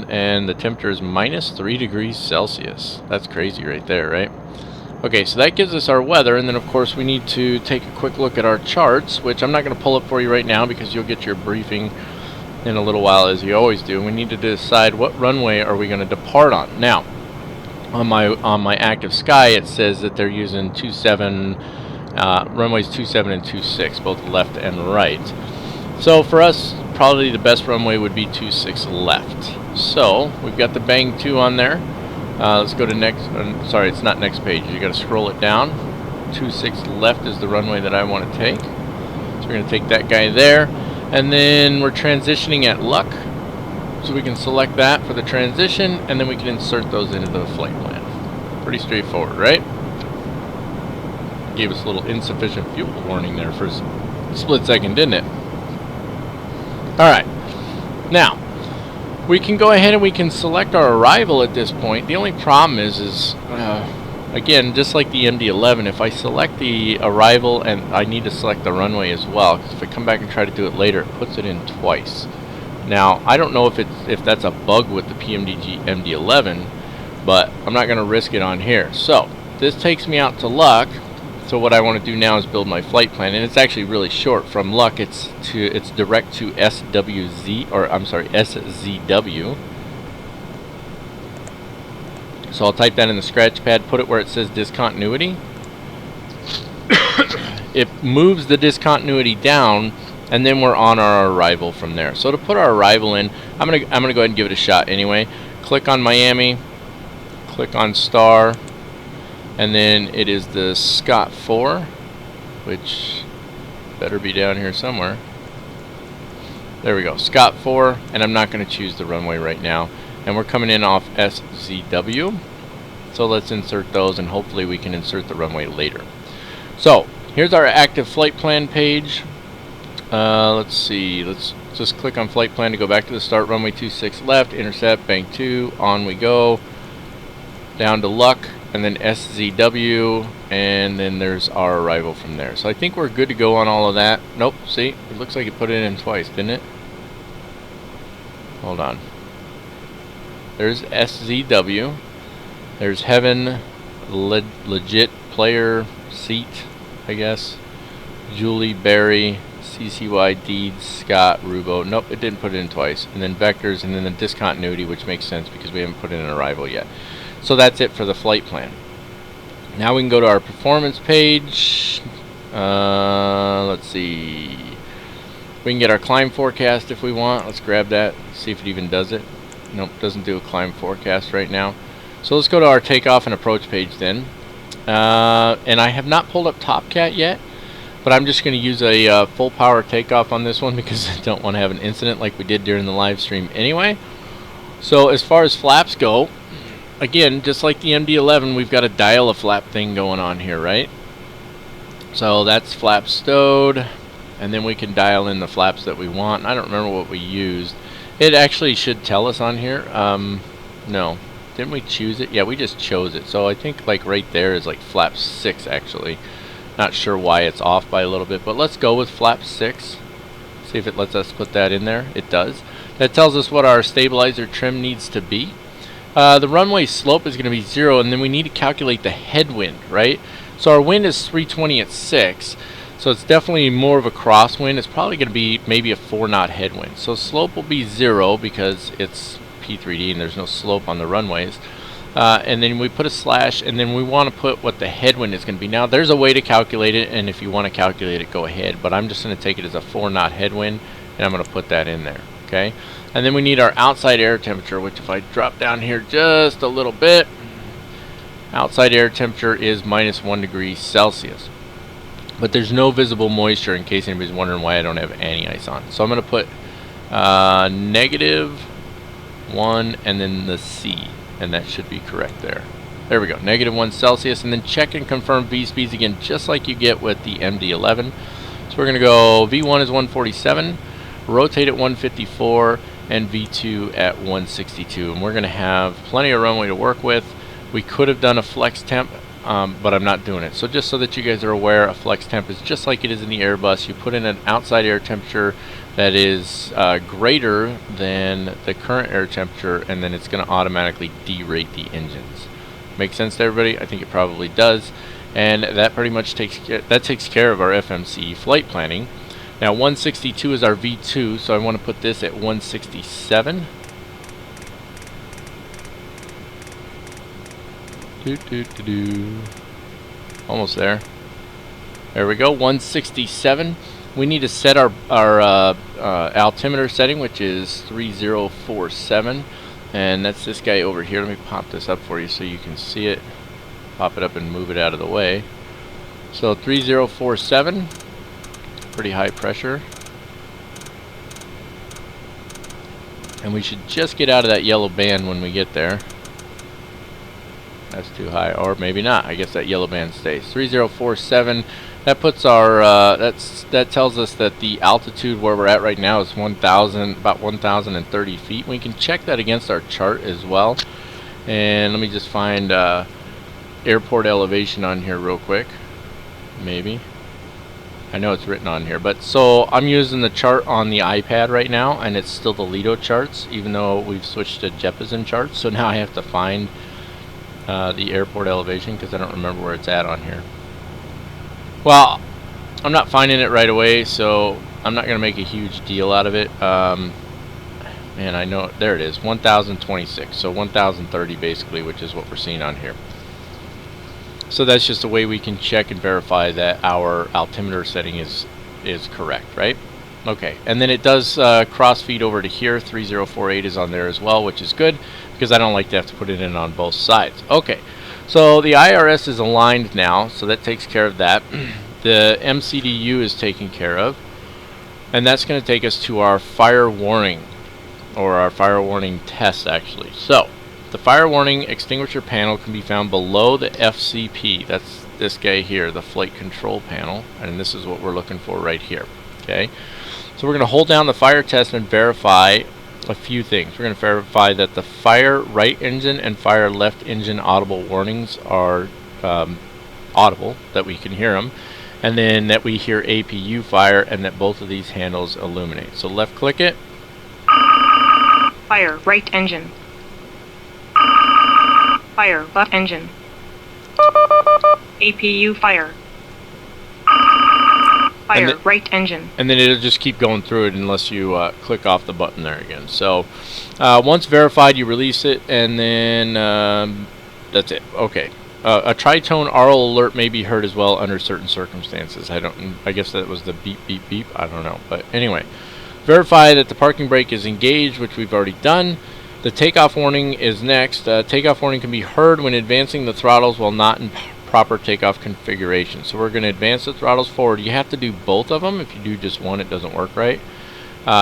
And the temperature is -3 degrees Celsius. That's crazy right there, right? Okay, so that gives us our weather, and then of course we need to take a quick look at our charts, which I'm not going to pull up for you right now because you'll get your briefing in a little while, as you always do. We need to decide what runway are we going to depart on. Now, on my active sky, it says that they're using runways 27 and 26, both left and right. So for us, probably the best runway would be 26 left. So we've got the Bang 2 on there. Let's go to next. Sorry, it's not next page. You got to scroll it down. 26 left is the runway that I want to take. So we're going to take that guy there, and then we're transitioning at luck. So we can select that for the transition, and then we can insert those into the flight plan. Pretty straightforward, right? Gave us a little insufficient fuel warning there for a split second, didn't it? Alright, now we can go ahead and we can select our arrival at this point. The only problem is again, just like the MD-11, if I select the arrival and I need to select the runway as well, because if I come back and try to do it later, it puts it in twice. Now, I don't know if that's a bug with the PMDG MD-11, but I'm not going to risk it on here. So this takes me out to luck. So what I want to do now is build my flight plan, and it's actually really short. From luck, it's direct to SWZ, or I'm sorry, SZW. So I'll type that in the scratch pad, put it where it says discontinuity. it moves the discontinuity down, and then we're on our arrival from there. So to put our arrival in, I'm gonna go ahead and give it a shot anyway. Click on Miami, click on star, and then it is the Scott 4, which better be down here somewhere. There we go, Scott 4, and I'm not going to choose the runway right now. And we're coming in off SZW. So let's insert those, and hopefully we can insert the runway later. So here's our active flight plan page. Let's see, let's just click on flight plan to go back to the start. Runway 26 left, intercept, bank 2, on we go. Down to Luck, and then SZW, and then there's our arrival from there. So I think we're good to go on all of that. Nope, see, it looks like it put it in twice, didn't it? Hold on. There's SZW. There's Heaven, Legit Player, Seat, I guess. Julie, Barry, CCY, Deeds, Scott, Rubo. Nope, it didn't put it in twice. And then Vectors, and then the discontinuity, which makes sense because we haven't put in an arrival yet. So that's it for the flight plan. Now we can go to our performance page. Let's see. We can get our climb forecast if we want. Let's grab that, see if it even does it. Nope, doesn't do a climb forecast right now. So let's go to our takeoff and approach page then. And I have not pulled up TopCat yet, but I'm just going to use a full power takeoff on this one because I don't want to have an incident like we did during the live stream anyway. So as far as flaps go, again, just like the MD-11, we've got a dial a flap thing going on here, right? So that's flap stowed, and then we can dial in the flaps that we want. I don't remember what we used. It actually should tell us on here. No, didn't we choose it? Yeah, we just chose it. So I think like right there is like flap 6 actually. Not sure why it's off by a little bit, but let's go with flap 6. See if it lets us put that in there. It does. That tells us what our stabilizer trim needs to be. The runway slope is going to be 0, and then we need to calculate the headwind, right? So our wind is 320 at 6, so it's definitely more of a crosswind. It's probably going to be maybe a 4-knot headwind. So slope will be 0 because it's P3D and there's no slope on the runways. And then we put a slash, and then we want to put what the headwind is going to be. Now there's a way to calculate it, and if you want to calculate it, go ahead. But I'm just going to take it as a 4-knot headwind, and I'm going to put that in there. Okay. And then we need our outside air temperature, which if I drop down here just a little bit, outside air temperature is -1 degree Celsius. But there's no visible moisture, in case anybody's wondering why I don't have anti-ice on. So I'm going to put -1 and then the C, and that should be correct there. There we go, -1 Celsius, and then check and confirm V speeds again, just like you get with the MD-11. So we're going to go V1 is 147, rotate at 154, and V2 at 162, and we're going to have plenty of runway to work with. We could have done a flex temp, but I'm not doing it. So just so that you guys are aware, a flex temp is just like it is in the Airbus. You put in an outside air temperature that is greater than the current air temperature, and then it's going to automatically derate the engines. Make sense to everybody? I think it probably does, and that pretty much takes care of our FMC flight planning. Now 162 is our V2, so I want to put this at 167. Almost there. There we go, 167. We need to set our altimeter setting, which is 3047, and that's this guy over here. Let me pop this up for you so you can see it. Pop it up and move it out of the way. So 3047. Pretty high pressure, and we should just get out of that yellow band when we get there. That's too high, or maybe not. I guess that yellow band stays. 3047. That puts our that tells us that the altitude where we're at right now is about 1,030 feet. We can check that against our chart as well. And let me just find airport elevation on here real quick. Maybe. I know it's written on here, but so I'm using the chart on the iPad right now, and it's still the Lido charts, even though we've switched to Jeppesen charts. So now I have to find the airport elevation because I don't remember where it's at on here. Well, I'm not finding it right away, so I'm not going to make a huge deal out of it. Man, I know, there it is, 1,026, so 1,030 basically, which is what we're seeing on here. So that's just a way we can check and verify that our altimeter setting is correct, right? Okay, and then it does cross feed over to here. 3048 is on there as well, which is good because I don't like to have to put it in on both sides. Okay, so the IRS is aligned now, so that takes care of that. The MCDU is taken care of, and that's going to take us to our fire warning, or our fire warning test actually. So the fire warning extinguisher panel can be found below the FCP. That's this guy here, the flight control panel, and this is what we're looking for right here. Okay, so we're going to hold down the fire test and verify a few things. We're going to verify that the fire right engine and fire left engine audible warnings are audible, that we can hear them, and then that we hear APU fire and that both of these handles illuminate. So left click it. Fire right engine. Fire left engine. APU fire. Fire right engine. And then it'll just keep going through it unless you click off the button there again. So once verified, you release it, and then that's it. Okay. A tritone aural alert may be heard as well under certain circumstances. I guess that was the beep beep beep. I don't know. But anyway, verify that the parking brake is engaged, which we've already done. The takeoff warning is next. Takeoff warning can be heard when advancing the throttles while not in proper takeoff configuration. So we're going to advance the throttles forward. You have to do both of them. If you do just one, it doesn't work right.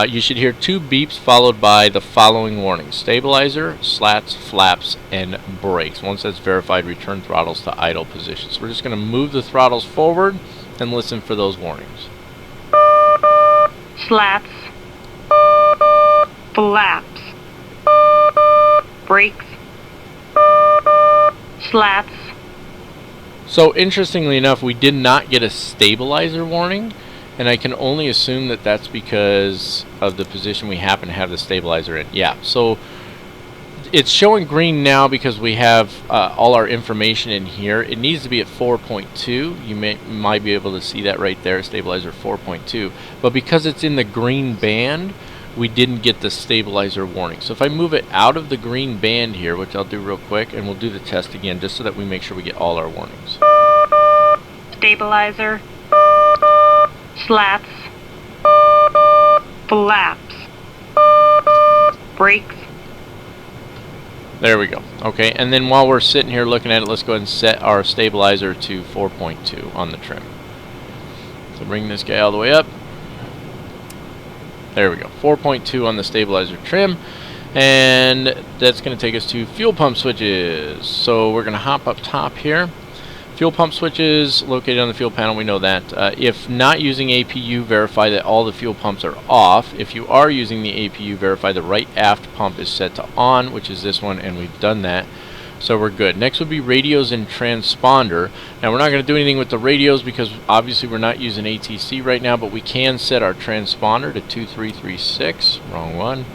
You should hear 2 beeps followed by the following warnings: stabilizer, slats, flaps, and brakes. Once that's verified, return throttles to idle position. So we're just going to move the throttles forward and listen for those warnings. Slats. Flaps. Brakes. Slats. So interestingly enough, we did not get a stabilizer warning, and I can only assume that that's because of the position we happen to have the stabilizer in. Yeah, so it's showing green now because we have all our information in here. It needs to be at 4.2. You might be able to see that right there, stabilizer 4.2. But because it's in the green band, we didn't get the stabilizer warning. So if I move it out of the green band here, which I'll do real quick, and we'll do the test again just so that we make sure we get all our warnings. Stabilizer. Slats. Flaps. Brakes. There we go. Okay, and then while we're sitting here looking at it, let's go ahead and set our stabilizer to 4.2 on the trim. So bring this guy all the way up. There we go, 4.2 on the stabilizer trim, and that's going to take us to fuel pump switches. So we're going to hop up top here. Fuel pump switches located on the fuel panel, we know that. If not using APU, verify that all the fuel pumps are off. If you are using the APU, verify the right aft pump is set to on, which is this one, and we've done that. So we're good. Next would be radios and transponder. Now we're not going to do anything with the radios because obviously we're not using ATC right now, but we can set our transponder to 2336. Wrong one.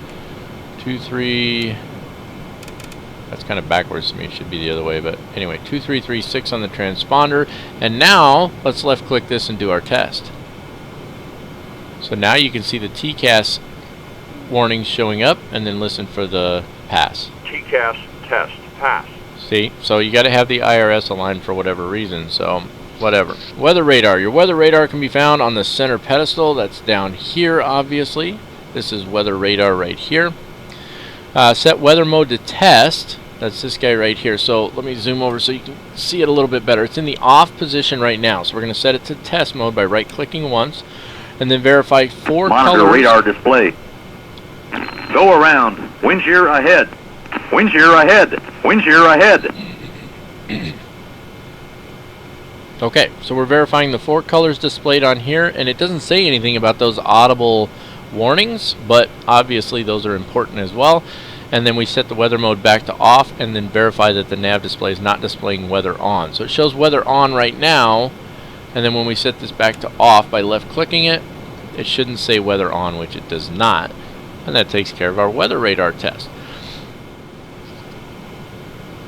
23. That's kind of backwards to me. It should be the other way, but anyway, 2336 on the transponder. And now let's left click this and do our test. So now you can see the TCAS warnings showing up, and then listen for the pass. TCAS test pass. See, so you got to have the IRS aligned for whatever reason, so whatever. Weather radar. Your weather radar can be found on the center pedestal. That's down here, obviously. This is weather radar right here. Set weather mode to test. That's this guy right here. So let me zoom over so you can see it a little bit better. It's in the off position right now, so we're going to set it to test mode by right-clicking once, and then verify 4 Monitor colors. radar display. Go around. Wind shear ahead. Wind shear ahead. Wind shear ahead. Okay, so we're verifying the 4 colors displayed on here, and it doesn't say anything about those audible warnings, but obviously those are important as well. And then we set the weather mode back to off, and then verify that the nav display is not displaying weather on. So it shows weather on right now, and then when we set this back to off by left clicking it, it shouldn't say weather on, which it does not. And that takes care of our weather radar test.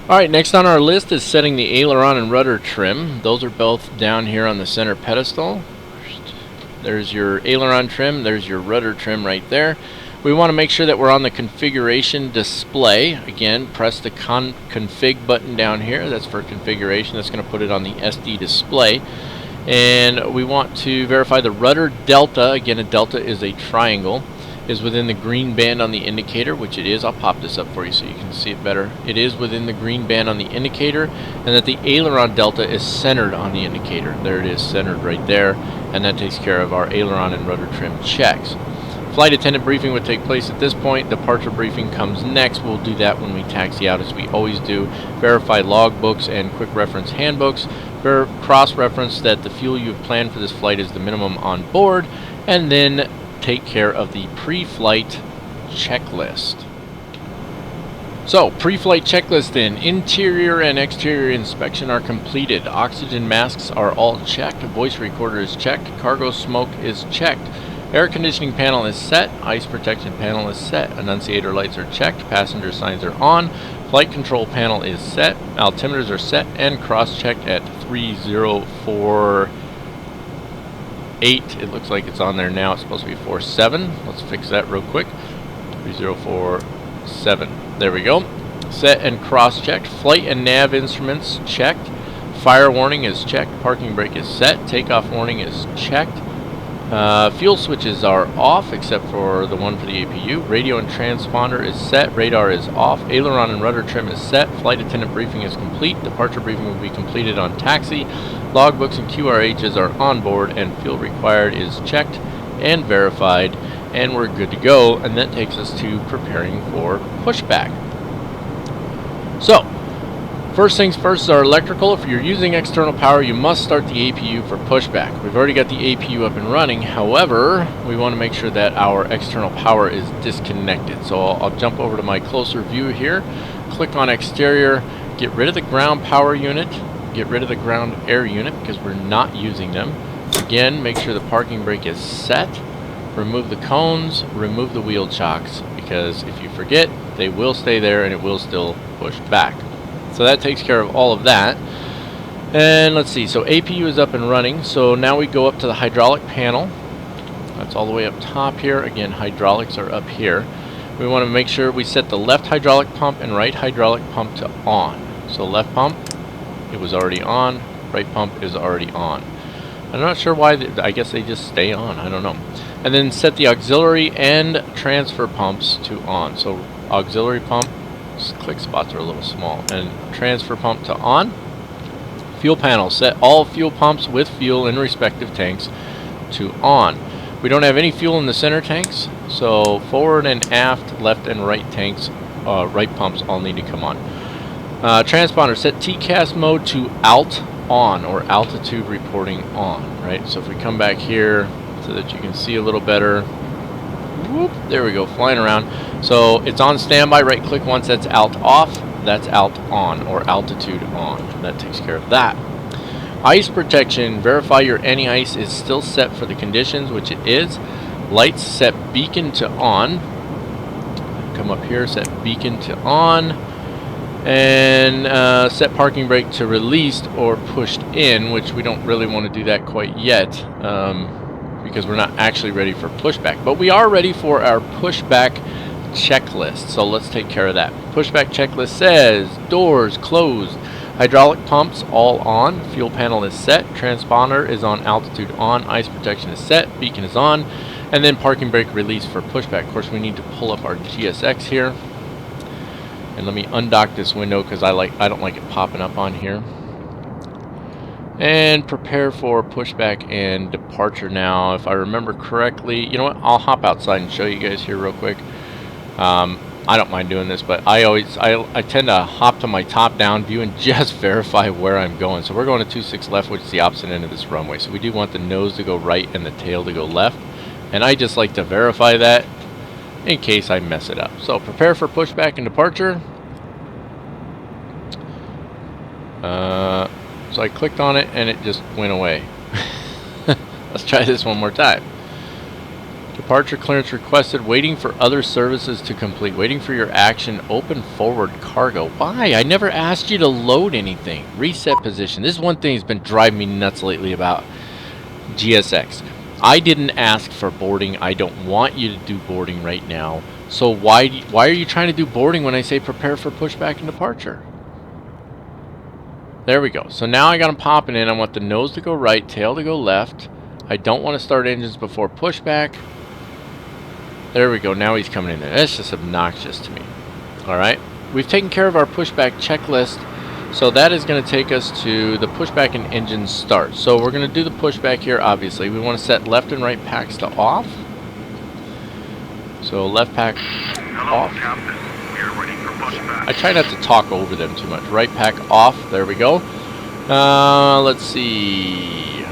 Alright, next on our list is setting the aileron and rudder trim. Those are both down here on the center pedestal. There's your aileron trim, there's your rudder trim right there. We want to make sure that we're on the configuration display. Again, press the config button down here. That's for configuration. That's going to put it on the SD display. And we want to verify the rudder delta. Again, a delta is a triangle, is within the green band on the indicator, which it is. I'll pop this up for you so you can see it better. It is within the green band on the indicator, and that the aileron delta is centered on the indicator. There it is, centered right there, and that takes care of our aileron and rudder trim checks. Flight attendant briefing would take place at this point. Departure briefing comes next. We'll do that when we taxi out, as we always do. Verify logbooks and quick reference handbooks. Cross-reference that the fuel you've planned for this flight is the minimum on board, and then take care of the pre-flight checklist. So, pre-flight checklist then. Interior and exterior inspection are completed. Oxygen masks are all checked. Voice recorder is checked. Cargo smoke is checked. Air conditioning panel is set. Ice protection panel is set. Annunciator lights are checked. Passenger signs are on. Flight control panel is set. Altimeters are set and cross-checked at 3048. It looks like it's on there now. It's supposed to be 47. Let's fix that real quick. 3047. There we go. Set and cross-checked. Flight and nav instruments checked. Fire warning is checked. Parking brake is set. Takeoff warning is checked. Fuel switches are off except for the one for the APU. Radio and transponder is set. Radar is off. Aileron and rudder trim is set. Flight attendant briefing is complete. Departure briefing will be completed on taxi. Logbooks and QRHs are on board, and fuel required is checked and verified, and we're good to go. And that takes us to preparing for pushback. So, first things first is our electrical. If you're using external power, you must start the APU for pushback. We've already got the APU up and running. However, we want to make sure that our external power is disconnected. So I'll jump over to my closer view here, click on exterior, get rid of the ground power unit, get rid of the ground air unit because we're not using them. Again, make sure the parking brake is set, remove the cones, remove the wheel chocks, because if you forget, they will stay there and it will still push back. So that takes care of all of that. And let's see, so APU is up and running. So now we go up to the hydraulic panel. That's all the way up top here. Again, hydraulics are up here. We want to make sure we set the left hydraulic pump and right hydraulic pump to on. So left pump, it was already on. Right pump is already on. I'm not sure why, I guess they just stay on, I don't know. And then set the auxiliary and transfer pumps to on. So auxiliary pump, click spots are a little small, and transfer pump to on. Fuel panel, set all fuel pumps with fuel in respective tanks to on. We don't have any fuel in the center tanks, so forward and aft, left and right tanks, right pumps all need to come on. Transponder, set TCAS mode to alt on, or altitude reporting on, right? So if we come back here so that you can see a little better, whoop, there we go, flying around. So it's on standby, right click once that's alt off, that's alt on, or altitude on. That takes care of that. Ice protection, verify your any ice is still set for the conditions, which it is. Lights, set beacon to on. Come up here, set beacon to on. And set parking brake to released or pushed in, which we don't really want to do that quite yet. Because we're not actually ready for pushback, but we are ready for our pushback checklist. So let's take care of that. Pushback checklist says doors closed, hydraulic pumps all on, fuel panel is set, transponder is on altitude on, ice protection is set, beacon is on, and then parking brake release for pushback. Of course, we need to pull up our GSX here, and let me undock this window because I don't like it popping up on here. And prepare for pushback and departure now. If I remember correctly, you know what, I'll hop outside and show you guys here real quick. I don't mind doing this, but I tend to hop to my top down view and just verify where I'm going. So we're going to 26 left, which is the opposite end of this runway. So we do want the nose to go right and the tail to go left, and I just like to verify that in case I mess it up. So prepare for pushback and departure. So I clicked on it and it just went away. Let's try this one more time. Departure clearance requested, waiting for other services to complete, waiting for your action, open forward cargo. Why? I never asked you to load anything. Reset position. This is one thing that's been driving me nuts lately about GSX. I didn't ask for boarding. I don't want you to do boarding right now. So why are you trying to do boarding when I say prepare for pushback and departure? There we go. So now I got them popping in. I want the nose to go right, tail to go left. I don't want to start engines before pushback. There we go. Now he's coming in there. That's just obnoxious to me. Alright. We've taken care of our pushback checklist. So that is going to take us to the pushback and engine start. So we're going to do the pushback here, obviously. We want to set left and right packs to off. So left pack off. Captain. We are ready for pushback. I try not to talk over them too much. Right pack off. There we go. Let's see.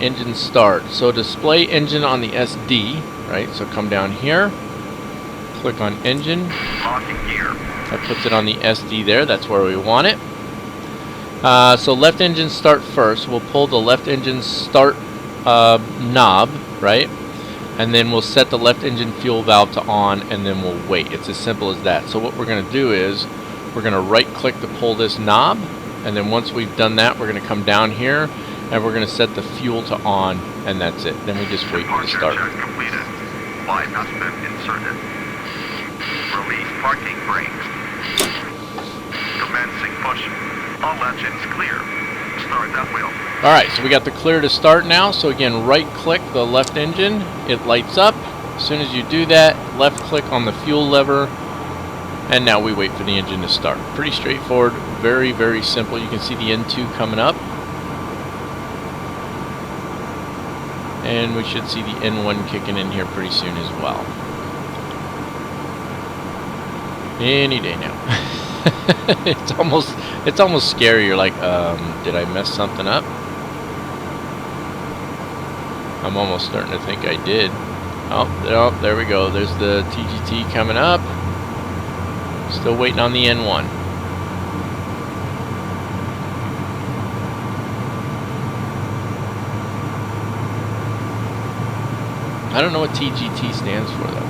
Engine start. So display engine on the SD. Right. So come down here. Click on engine. Locking gear. That puts it on the SD there. That's where we want it. So left engine start first. We'll pull the left engine start knob, right? And then we'll set the left engine fuel valve to on, and then we'll wait. It's as simple as that. So what we're going to do is we're going to right click to pull this knob, and then once we've done that, we're going to come down here and we're going to set the fuel to on, and that's it. Then we just wait for it to start. Departure check completed. Live has been inserted. Release parking brakes. Commencing push. All engines clear. Start that wheel. Alright, so we got the clear to start now. So again, right click the left engine, it lights up. As soon as you do that, left click on the fuel lever, and now we wait for the engine to start. Pretty straightforward, very, very simple. You can see the N2 coming up. And we should see the N1 kicking in here pretty soon as well. Any day now. it's almost scary. You're like, did I mess something up? I'm almost starting to think I did. Oh, there we go. There's the TGT coming up. Still waiting on the N1. I don't know what TGT stands for though.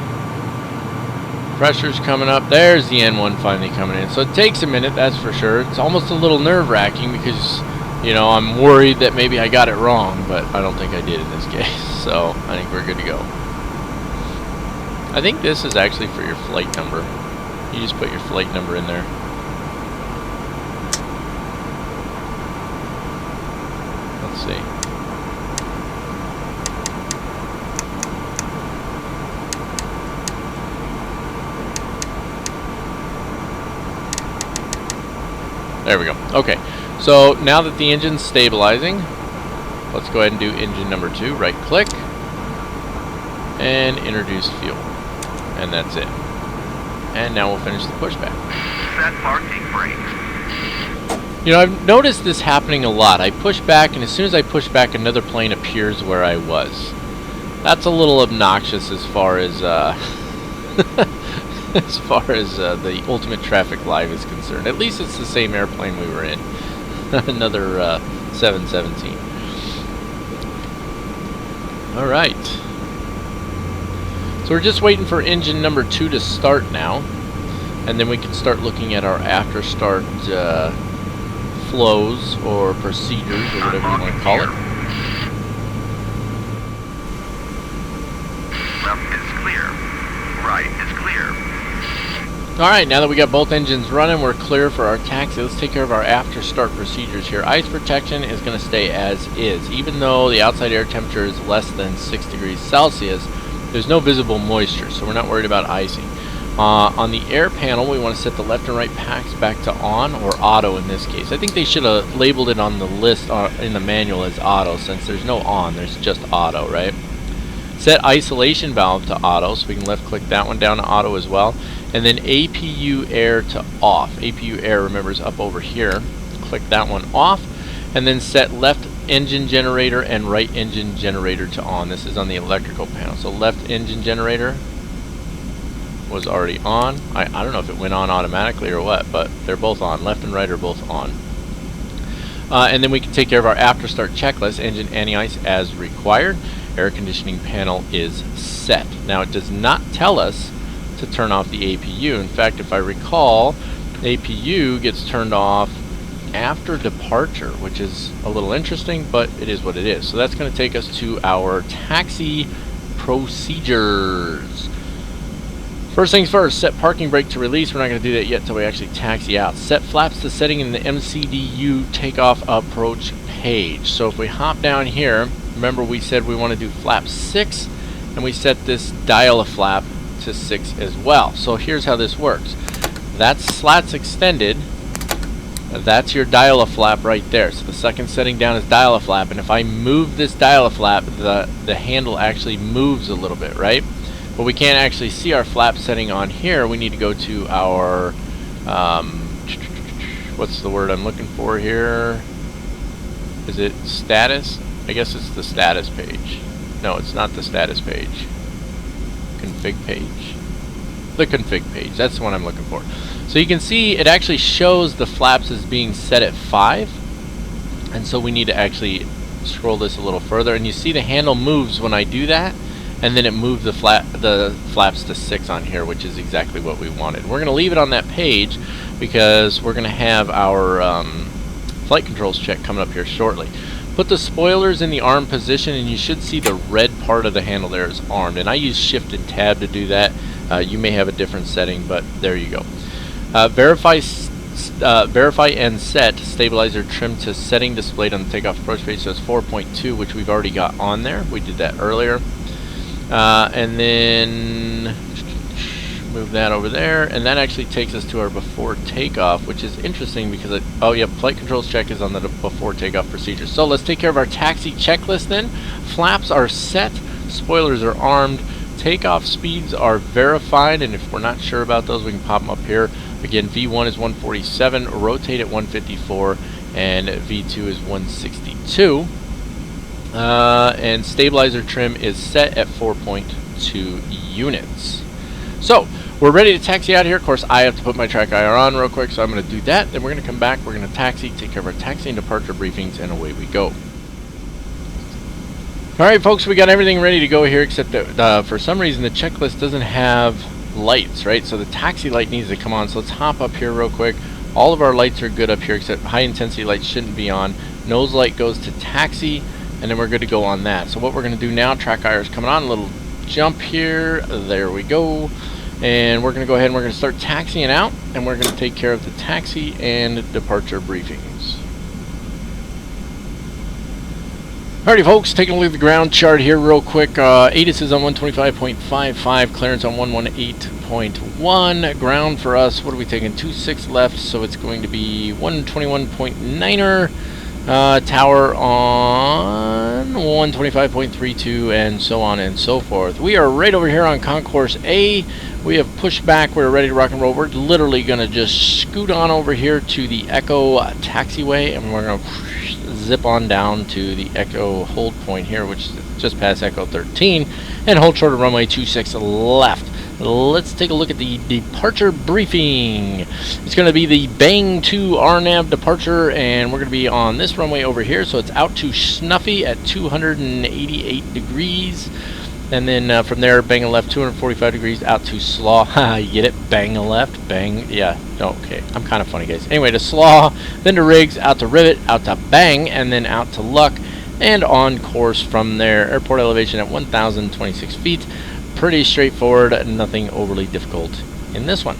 Pressure's coming up. There's the N1 finally coming in. So it takes a minute, that's for sure. It's almost a little nerve-wracking because, you know, I'm worried that maybe I got it wrong, but I don't think I did in this case. So I think we're good to go. I think this is actually for your flight number. You just put your flight number in there. Let's see. There we go. Okay, so now that the engine's stabilizing, let's go ahead and do engine number 2. Right click and introduce fuel, and that's it. And now we'll finish the pushback. Set parking brakes. You know, I've noticed this happening a lot. I push back, and as soon as I push back, another plane appears where I was. That's a little obnoxious as far as as far as the Ultimate Traffic Live is concerned. At least it's the same airplane we were in. Another 717. Alright. So we're just waiting for engine number 2 to start now. And then we can start looking at our after start flows or procedures or whatever you want to call it. Left is clear. Right is clear. Alright, now that we got both engines running, we're clear for our taxi. Let's take care of our after start procedures here. Ice protection is going to stay as is. Even though the outside air temperature is less than 6 degrees Celsius, there's no visible moisture, so we're not worried about icing. On the air panel, we want to set the left and right packs back to on, or auto in this case. I think they should have labeled it on the list in the manual as auto, since there's no on, there's just auto, right? Set isolation valve to auto, so we can left click that one down to auto as well. And then APU air to off. APU air, remember, is up over here. Click that one off. And then set left engine generator and right engine generator to on. This is on the electrical panel. So left engine generator was already on. I don't know if it went on automatically or what, but they're both on. Left and right are both on. And then we can take care of our after start checklist. Engine anti-ice as required. Air conditioning panel is set. Now it does not tell us to turn off the APU. In fact, if I recall, APU gets turned off after departure, which is a little interesting, but it is what it is. So that's going to take us to our taxi procedures. First things first, set parking brake to release. We're not going to do that yet until we actually taxi out. Set flaps to setting in the MCDU takeoff approach page. So if we hop down here, remember we said we want to do flap 6, and we set this dial a flap to 6 as well. So here's how this works. That's slats extended. That's your dial a flap right there. So the second setting down is dial a flap, and if I move this dial a flap, the handle actually moves a little bit, right? But we can't actually see our flap setting on here. We need to go to our what's the word I'm looking for here? Is it status? I guess it's the status page. No, it's not the status page. Config page. The config page. That's the one I'm looking for. So you can see it actually shows the flaps as being set at 5. And so we need to actually scroll this a little further. And you see the handle moves when I do that. And then it moved the flaps to 6 on here, which is exactly what we wanted. We're going to leave it on that page because we're going to have our flight controls check coming up here shortly. Put the spoilers in the arm position, and you should see the red part of the handle there is armed. And I use Shift and Tab to do that. You may have a different setting, but there you go. Verify and set stabilizer trim to setting displayed on the takeoff approach page. So it's 4.2, which we've already got on there. We did that earlier. And then move that over there, and that actually takes us to our before takeoff, which is interesting because oh yeah, flight controls check is on the before takeoff procedure. So let's take care of our taxi checklist then. Flaps are set, spoilers are armed, takeoff speeds are verified, and if we're not sure about those, we can pop them up here. Again, V1 is 147, rotate at 154, and V2 is 162. And stabilizer trim is set at 4.2 units. So we're ready to taxi out here. Of course, I have to put my track IR on real quick, so I'm going to do that. Then we're going to come back, we're going to taxi, take care of our taxi and departure briefings, and away we go. Alright folks, we got everything ready to go here, except that for some reason the checklist doesn't have lights, right? So the taxi light needs to come on. So let's hop up here real quick. All of our lights are good up here, except high intensity lights shouldn't be on. Nose light goes to taxi, and then we're good to go on that. So what we're going to do now, track IR is coming on, a little jump here, there we go, and we're going to go ahead and we're going to start taxiing out, and we're going to take care of the taxi and departure briefings. Alrighty folks, taking a look at the ground chart here real quick. ATIS is on 125.55, clearance on 118.1. Ground for us, what are we taking? 26 left, so it's going to be 121.9er. Tower on 125.32, and so on and so forth. We are right over here on Concourse A. We have pushed back. We're ready to rock and roll. We're literally going to just scoot on over here to the Echo taxiway, and we're going to zip on down to the Echo hold point here, which is just past Echo 13, and hold short of runway 26 left. Let's take a look at the departure briefing. It's going to be the Bang 2 RNAV departure, and we're going to be on this runway over here. So it's out to Snuffy at 288 degrees. And then from there, bang a left 245 degrees out to Slaw. You get it? Bang a left, bang. Yeah, okay. I'm kind of funny, guys. Anyway, to Slaw, then to Riggs, out to Rivet, out to Bang, and then out to Luck. And on course from there, airport elevation at 1,026 feet. Pretty straightforward, nothing overly difficult in this one.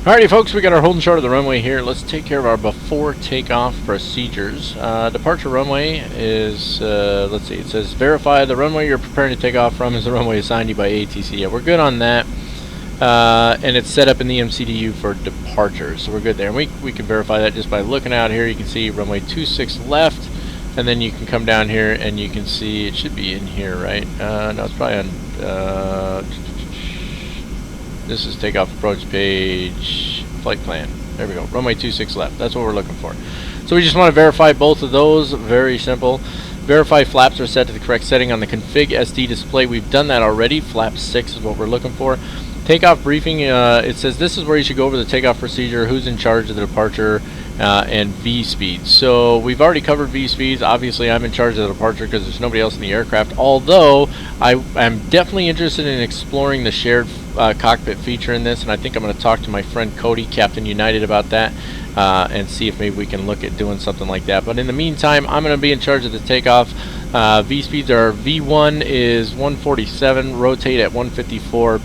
Alrighty folks, we got our holding short of the runway here. Let's take care of our before takeoff procedures. Departure runway is, let's see, it says verify the runway you're preparing to take off from is the runway assigned you by ATC. Yeah, we're good on that. And it's set up in the MCDU for departure, so we're good there. And we can verify that just by looking out here. You can see runway 26 left, and then you can come down here and you can see it should be in here, right? No, it's probably on, this is takeoff approach page, flight plan. There we go, runway 26 left. That's what we're looking for. So we just want to verify both of those. Very simple. Verify flaps are set to the correct setting on the config SD display. We've done that already. Flap 6 is what we're looking for. Takeoff briefing, it says this is where you should go over the takeoff procedure, who's in charge of the departure, and V speeds. So we've already covered V speeds. Obviously I'm in charge of the departure because there's nobody else in the aircraft, although I'm definitely interested in exploring the shared cockpit feature in this, and I think I'm going to talk to my friend Cody, Captain United, about that and see if maybe we can look at doing something like that. But in the meantime, I'm going to be in charge of the takeoff. V speeds are V1 is 147, rotate at 154.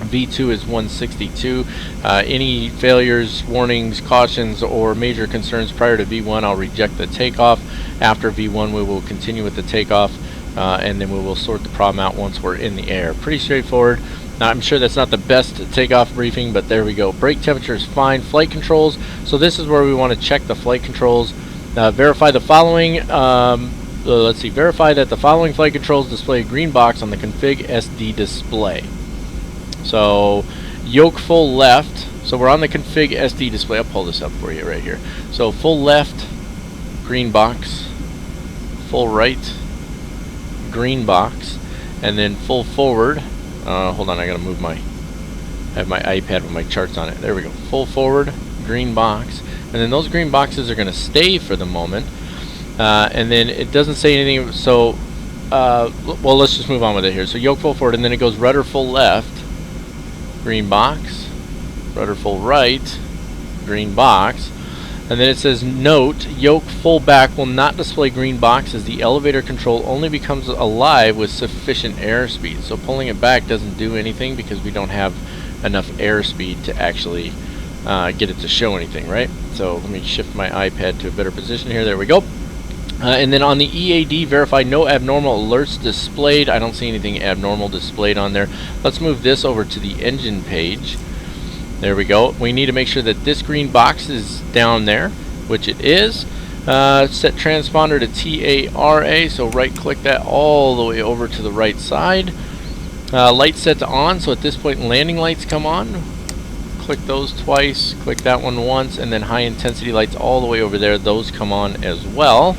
V2 is 162. Any failures, warnings, cautions, or major concerns prior to V1, I'll reject the takeoff. After V1, we will continue with the takeoff, and then we will sort the problem out once we're in the air. Pretty straightforward. Now, I'm sure that's not the best takeoff briefing, but there we go. Brake temperature is fine. Flight controls. So this is where we want to check the flight controls. Verify the following. Let's see. Verify that the following flight controls display a green box on the config SD display. So yoke full left, so we're on the config SD display. I'll pull this up for you right here. So full left, green box, full right, green box, and then full forward. Hold on, I gotta move I have my iPad with my charts on it. There we go. Full forward, green box, and then those green boxes are gonna stay for the moment. And then it doesn't say anything, so well, let's just move on with it here. So yoke full forward, and then it goes rudder full left, green box, rudder full right, green box, and then it says note, yoke full back will not display green box as the elevator control only becomes alive with sufficient airspeed. So pulling it back doesn't do anything because we don't have enough airspeed to actually get it to show anything, right? So let me shift my iPad to a better position here. There we go. And then on the EAD, verify no abnormal alerts displayed. I don't see anything abnormal displayed on there. Let's move this over to the engine page. There we go. We need to make sure that this green box is down there, which it is. Set transponder to TARA, so right click that all the way over to the right side. Light set to on, so at this point landing lights come on. Click those twice, click that one once, and then high intensity lights all the way over there, those come on as well.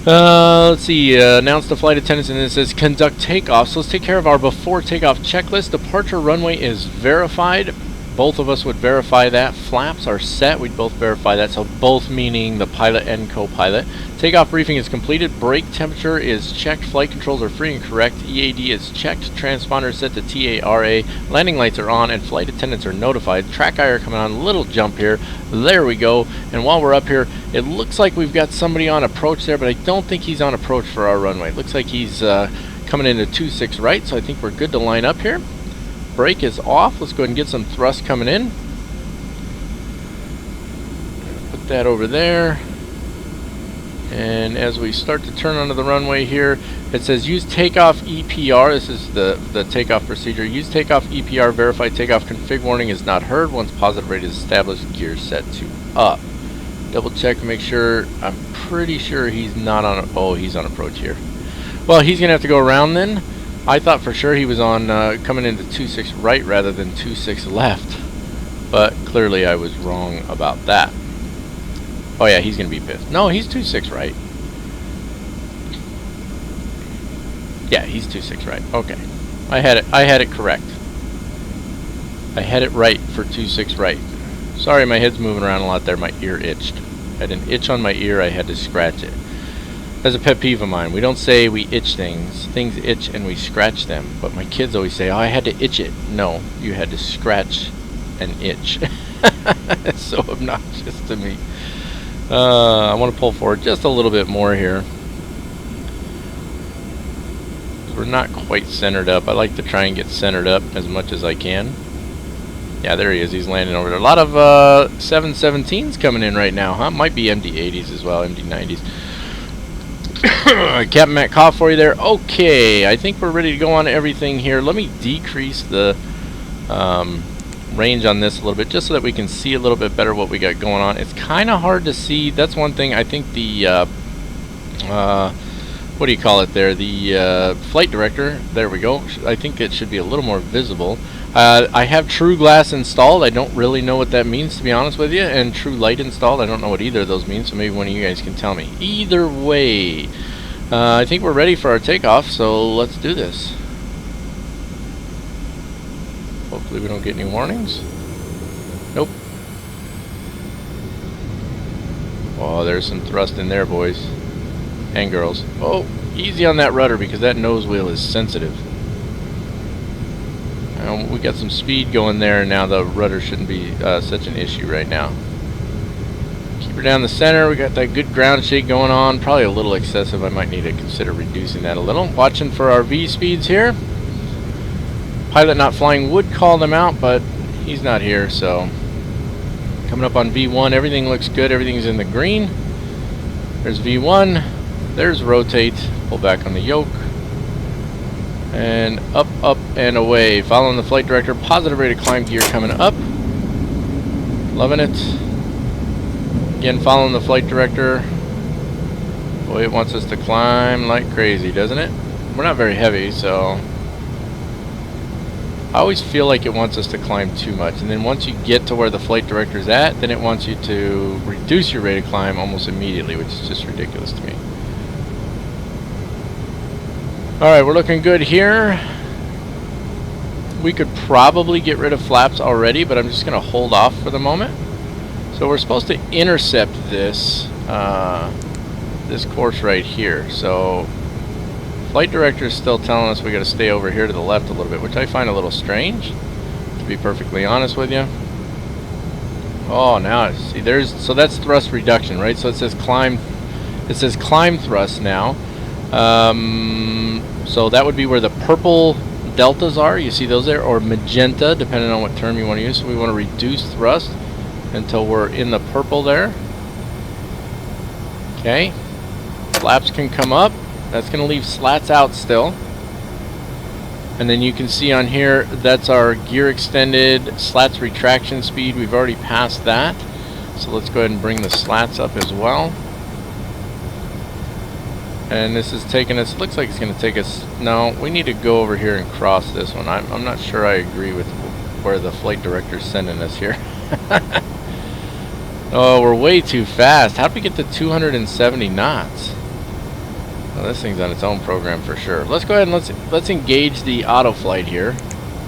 Let's see, announce the flight attendants, and it says conduct takeoff. So let's take care of our before takeoff checklist. Departure runway is verified. Both of us would verify that. Flaps are set. We'd both verify that. So both meaning the pilot and co-pilot. Takeoff briefing is completed. Brake temperature is checked. Flight controls are free and correct. EAD is checked. Transponder is set to TARA. Landing lights are on and flight attendants are notified. Track eye are coming on. Little jump here. There we go. And while we're up here, it looks like we've got somebody on approach there, but I don't think he's on approach for our runway. It looks like he's coming into 26 right, so I think we're good to line up here. Brake is off. Let's go ahead and get some thrust coming in. Put that over there. And as we start to turn onto the runway here, it says use takeoff EPR. This is the takeoff procedure. Use takeoff EPR. Verify takeoff config warning is not heard. Once positive rate is established, gear set to up. Double check to make sure. I'm pretty sure he's not on. Oh, he's on approach here. Well, he's gonna have to go around then. I thought for sure he was on coming into 26 right rather than 26 left, but clearly I was wrong about that. Oh yeah, he's gonna be pissed. No, he's 26 right. Yeah, he's 26 right. Okay, I had it correct. I had it right for 26 right. Sorry, my head's moving around a lot there. My ear itched. I had an itch on my ear. I had to scratch it. That's a pet peeve of mine. We don't say we itch things. Things itch and we scratch them. But my kids always say, oh, I had to itch it. No, you had to scratch an itch. It's so obnoxious to me. I want to pull forward just a little bit more here. We're not quite centered up. I like to try and get centered up as much as I can. Yeah, there he is. He's landing over there. A lot of 717s coming in right now, huh? Might be MD-80s as well, MD-90s. Captain Matt Koff for you there. Okay, I think we're ready to go on everything here. Let me decrease the range on this a little bit, just so that we can see a little bit better what we got going on. It's kind of hard to see. That's one thing. I think the what do you call it there? The flight director. There we go. I think it should be a little more visible. I have True Glass installed. I don't really know what that means, to be honest with you, and True Light installed. I don't know what either of those means, so maybe one of you guys can tell me. Either way, I think we're ready for our takeoff, so let's do this. Hopefully we don't get any warnings. Nope. Oh, there's some thrust in there, boys and girls. Oh, easy on that rudder because that nose wheel is sensitive. We got some speed going there, and now the rudder shouldn't be such an issue right now. Keep her down the center. We got that good ground shake going on. Probably a little excessive. I might need to consider reducing that a little. Watching for our V speeds here. Pilot not flying would call them out, but he's not here, so coming up on V1, everything looks good. Everything's in the green. There's V1. There's rotate. Pull back on the yoke. And up, up, and away. Following the flight director. Positive rate of climb gear coming up. Loving it. Again, following the flight director. Boy, it wants us to climb like crazy, doesn't it? We're not very heavy, so I always feel like it wants us to climb too much. And then once you get to where the flight director's at, then it wants you to reduce your rate of climb almost immediately, which is just ridiculous to me. Alright, we're looking good here. We could probably get rid of flaps already, but I'm just going to hold off for the moment. So we're supposed to intercept this this course right here. So flight director is still telling us we got to stay over here to the left a little bit, which I find a little strange, to be perfectly honest with you. Oh, now see so that's thrust reduction, right? So it says climb thrust now. So that would be where the purple deltas are. You see those there, or magenta, depending on what term you want to use. So we want to reduce thrust until we're in the purple there. Okay. Flaps can come up. That's going to leave slats out still. And then you can see on here, that's our gear extended slats retraction speed. We've already passed that. So let's go ahead and bring the slats up as well. And this is taking us, looks like it's going to take us, no, we need to go over here and cross this one. I'm not sure I agree with where the flight director's sending us here. Oh, we're way too fast. How did we get to 270 knots? Well, this thing's on its own program for sure. Let's go ahead and let's engage the auto flight here.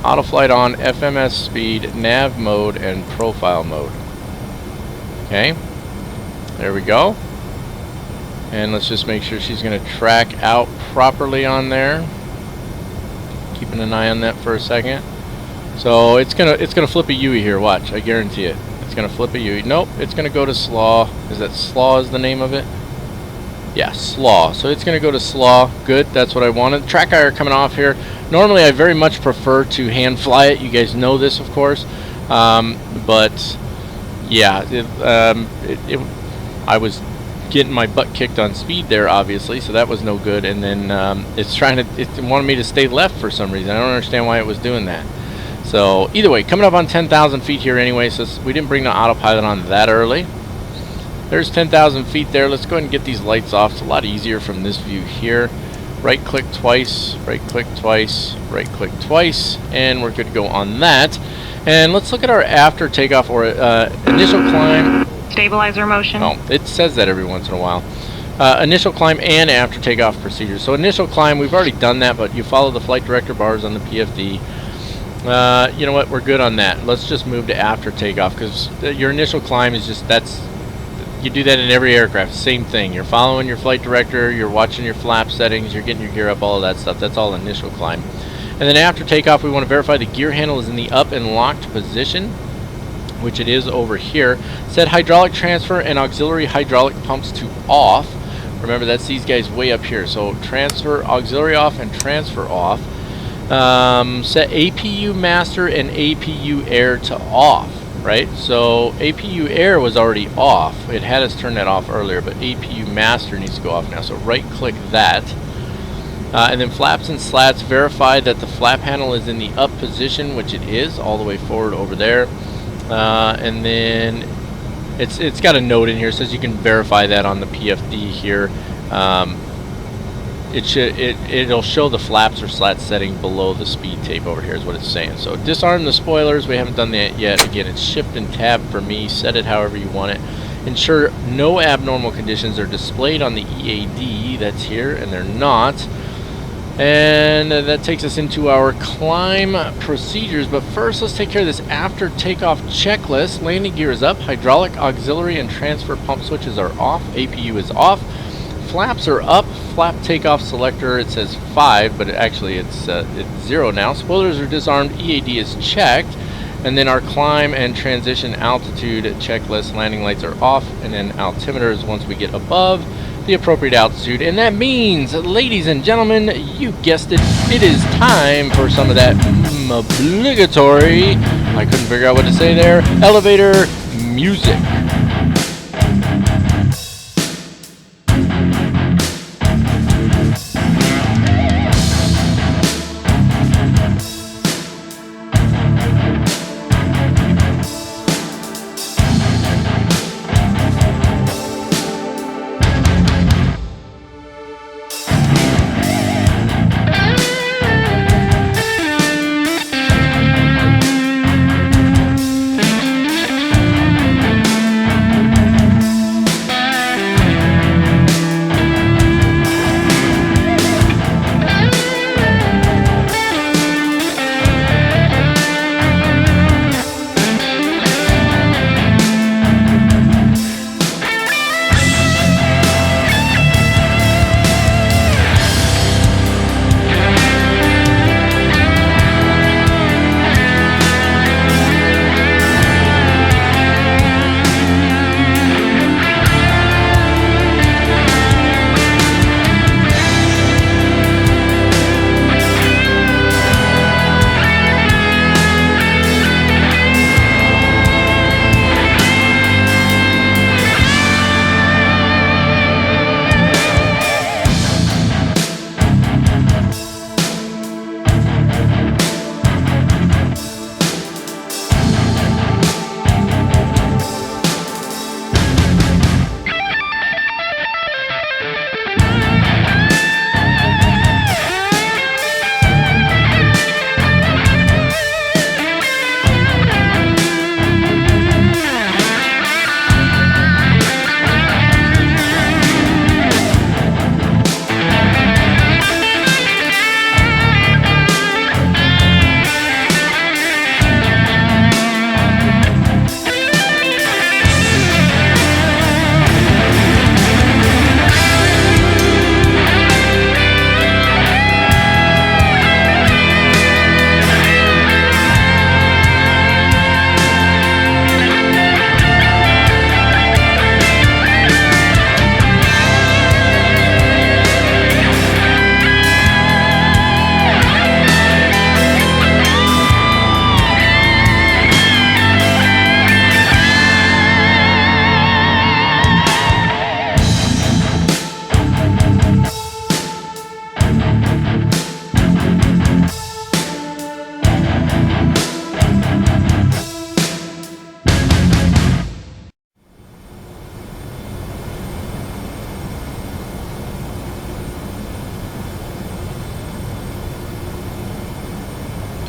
Auto flight on, FMS speed, nav mode, and profile mode. Okay, there we go. And let's just make sure she's going to track out properly on there. Keeping an eye on that for a second. So it's gonna flip a Yui here. Watch, I guarantee it. It's gonna flip a Yui. Nope, it's gonna go to slaw. Is that slaw is the name of it? Yeah, slaw. So it's gonna go to slaw. Good, that's what I wanted. Track IR coming off here. Normally I very much prefer to hand fly it. You guys know this, of course. But yeah, I was getting my butt kicked on speed there, obviously, so that was no good. And then it wanted me to stay left for some reason. I don't understand why it was doing that. So either way, coming up on 10,000 feet here anyway, so we didn't bring the autopilot on that early. There's 10,000 feet there. Let's go ahead and get these lights off. It's a lot easier from this view here. Right click twice, right click twice, right click twice, and we're good to go on that. And let's look at our after takeoff or initial climb. Stabilizer motion. Oh, it says that every once in a while. Initial climb and after takeoff procedures. So initial climb, we've already done that, but you follow the flight director bars on the PFD. You know what, we're good on that. Let's just move to after takeoff, because your initial climb is just, you do that in every aircraft, same thing. You're following your flight director, you're watching your flap settings, you're getting your gear up, all of that stuff. That's all initial climb. And then after takeoff, we want to verify the gear handle is in the up and locked position, which it is over here. Set hydraulic transfer and auxiliary hydraulic pumps to off. Remember, that's these guys way up here. So transfer auxiliary off and transfer off. Set APU master and APU air to off, right? So APU air was already off. It had us turn that off earlier, but APU master needs to go off now. So right click that. And then flaps and slats, verify that the flap handle is in the up position, which it is, all the way forward over there. And then it's got a note in here. It says you can verify that on the PFD here. It'll show the flaps or slats setting below the speed tape over here is what it's saying. So disarm the spoilers. We haven't done that yet. Again, it's shift and tab for me. Set it however you want it. Ensure no abnormal conditions are displayed on the EAD. That's here, and they're not. And that takes us into our climb procedures. But first, let's take care of this after takeoff checklist. Landing gear is up. Hydraulic, auxiliary, and transfer pump switches are off. APU is off. Flaps are up. Flap takeoff selector, it says 5, but it's 0 now. Spoilers are disarmed. EAD is checked. And then our climb and transition altitude checklist. Landing lights are off. And then altimeters once we get above the appropriate altitude. And that means, ladies and gentlemen, you guessed it, it is time for some of that obligatory, I couldn't figure out what to say there, elevator music.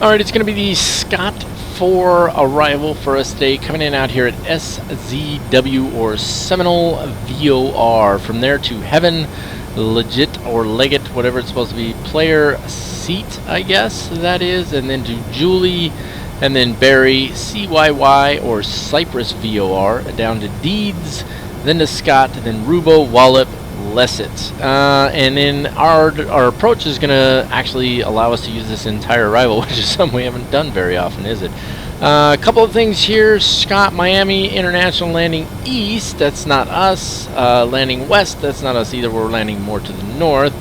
Alright, it's going to be the Scott 4 arrival for us today, coming in out here at SZW, or Seminole VOR. From there to Heaven, Legit or Leggett, whatever it's supposed to be, Player Seat, I guess that is, and then to Julie, and then Barry, CYY or Cypress VOR, down to Deeds, then to Scott, then Rubo, Wallop, Lesset. And then our approach is going to actually allow us to use this entire arrival, which is something we haven't done very often, is it? A couple of things here. Scott, Miami International landing east, that's not us. Landing west, that's not us either. We're landing more to the north.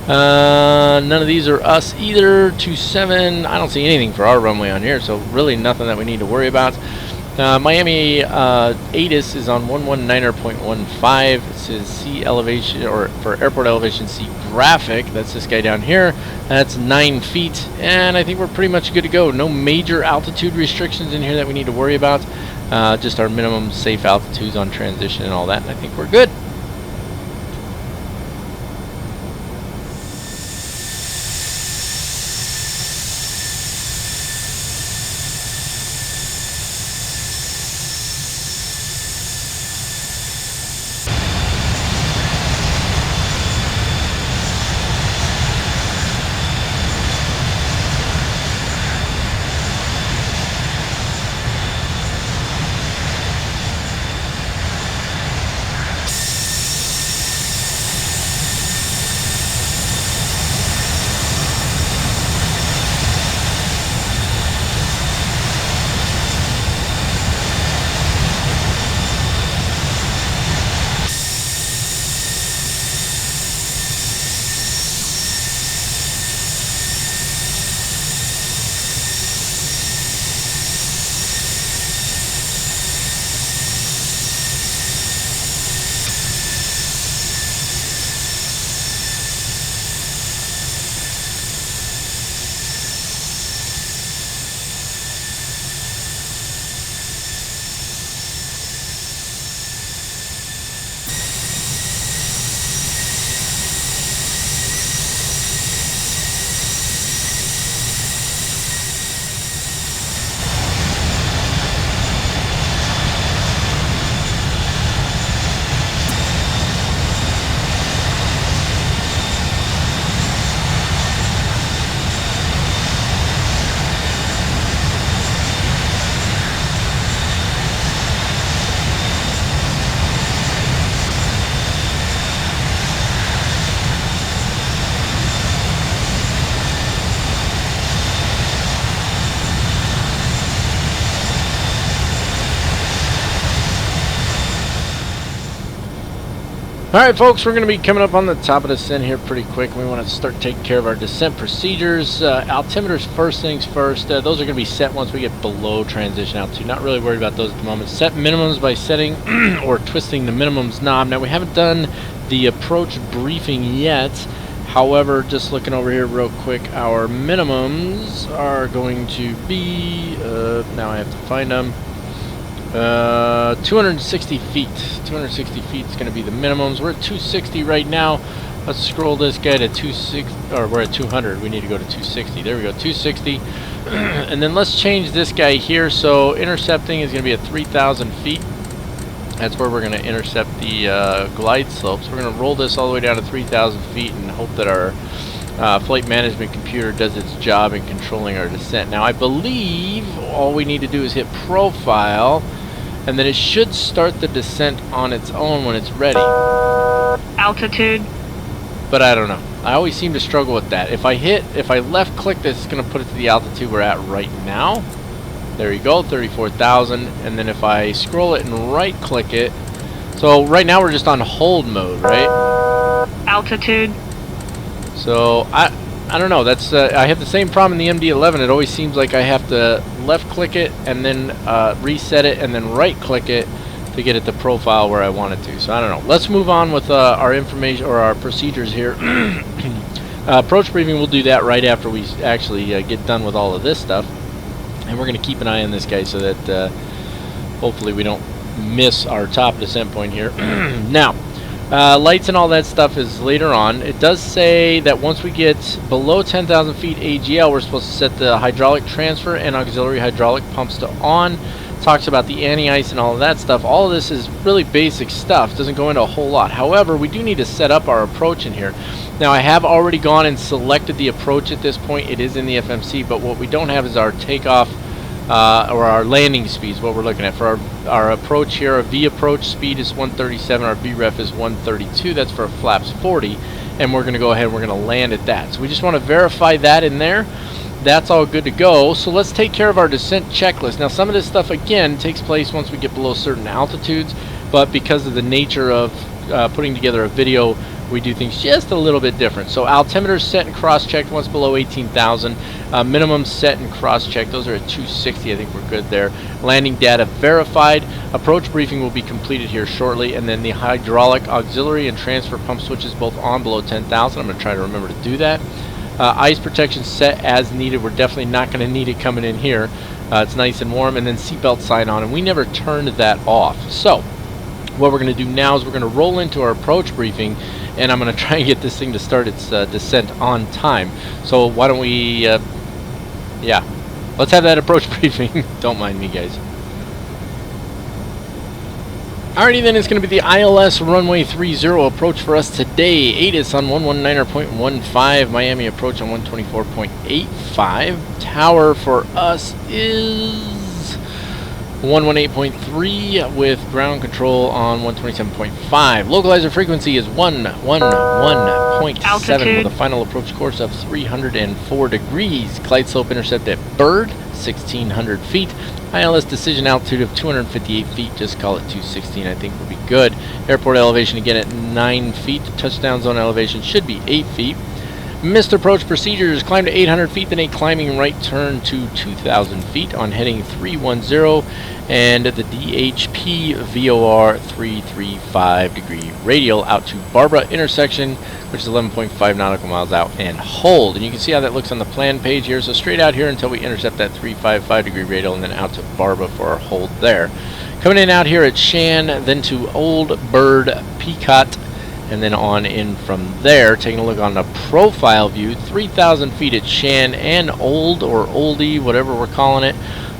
None of these are us either. 27, I don't see anything for our runway on here, so really nothing that we need to worry about. Miami ATIS is on 119.15. It says C elevation, or for airport elevation C graphic. That's this guy down here. That's 9 feet, and I think we're pretty much good to go. No major altitude restrictions in here that we need to worry about. Just our minimum safe altitudes on transition and all that, and I think we're good. Alright folks, we're going to be coming up on the top of the descent here pretty quick. We want to start taking care of our descent procedures. Altimeters first things first. Those are going to be set once we get below transition altitude. Not really worried about those at the moment. Set minimums by setting or twisting the minimums knob. Now we haven't done the approach briefing yet. However, just looking over here real quick, our minimums are going to be, now I have to find them. 260 feet. 260 feet is going to be the minimums. We're at 260 right now. Let's scroll this guy to 260, or we're at 200. We need to go to 260. There we go, 260. And then let's change this guy here. So intercepting is going to be at 3,000 feet. That's where we're going to intercept the glide slope. So we're going to roll this all the way down to 3,000 feet and hope that our flight management computer does its job in controlling our descent. Now I believe all we need to do is hit profile, and then it should start the descent on its own when it's ready. Altitude. But I don't know. I always seem to struggle with that. If I left click this, it's going to put it to the altitude we're at right now. There you go, 34,000. And then if I scroll it and right click it, so right now we're just on hold mode, right? Altitude. So I don't know. That's I have the same problem in the MD-11. It always seems like I have to left click it and then reset it and then right click it to get it to profile where I want it to. So I don't know. Let's move on with our information or our procedures here. Approach briefing, we'll do that right after we actually get done with all of this stuff. And we're going to keep an eye on this guy so that hopefully we don't miss our top descent point here. Now, lights and all that stuff is later on. It does say that once we get below 10,000 feet AGL, we're supposed to set the hydraulic transfer and auxiliary hydraulic pumps to on. Talks about the anti-ice and all of that stuff. All of this is really basic stuff. Doesn't go into a whole lot. However, we do need to set up our approach in here. Now, I have already gone and selected the approach at this point. It is in the FMC, but what we don't have is our takeoff or our landing speeds, what we're looking at. For our approach here, our V approach speed is 137, our VREF is 132. That's for flaps 40, and we're going to go ahead and we're going to land at that. So we just want to verify that in there. That's all good to go. So let's take care of our descent checklist. Now, some of this stuff, again, takes place once we get below certain altitudes, but because of the nature of putting together a video we do things just a little bit different. So altimeters set and cross-checked once below 18,000. Minimum set and cross-checked. Those are at 260. I think we're good there. Landing data verified. Approach briefing will be completed here shortly. And then the hydraulic auxiliary and transfer pump switches both on below 10,000. I'm going to try to remember to do that. Ice protection set as needed. We're definitely not going to need it coming in here. It's nice and warm. And then seatbelt sign on. And we never turned that off. So what we're going to do now is we're going to roll into our approach briefing, and I'm going to try and get this thing to start its descent on time. So why don't we, yeah, let's have that approach briefing. Don't mind me, guys. Alrighty then, it's going to be the ILS runway 30 approach for us today. ATIS on 119.15, Miami approach on 124.85. Tower for us is 118.3 with ground control on 127.5. Localizer frequency is 111.7 with a final approach course of 304 degrees. Glide slope intercept at Bird, 1,600 feet. ILS decision altitude of 258 feet. Just call it 216. I think will be good. Airport elevation again at 9 feet. Touchdown zone elevation should be 8 feet. Missed approach procedures, climb to 800 feet, then a climbing right turn to 2,000 feet on heading 310, and the DHP VOR 335 degree radial out to Barbara intersection, which is 11.5 nautical miles out, and hold. And you can see how that looks on the plan page here. So straight out here until we intercept that 355 degree radial, and then out to Barbara for our hold there. Coming in out here at Shan, then to Old Bird Peacock, and then on in from there. Taking a look on the profile view, 3,000 feet at Shan and Old, or Oldie, whatever we're calling it.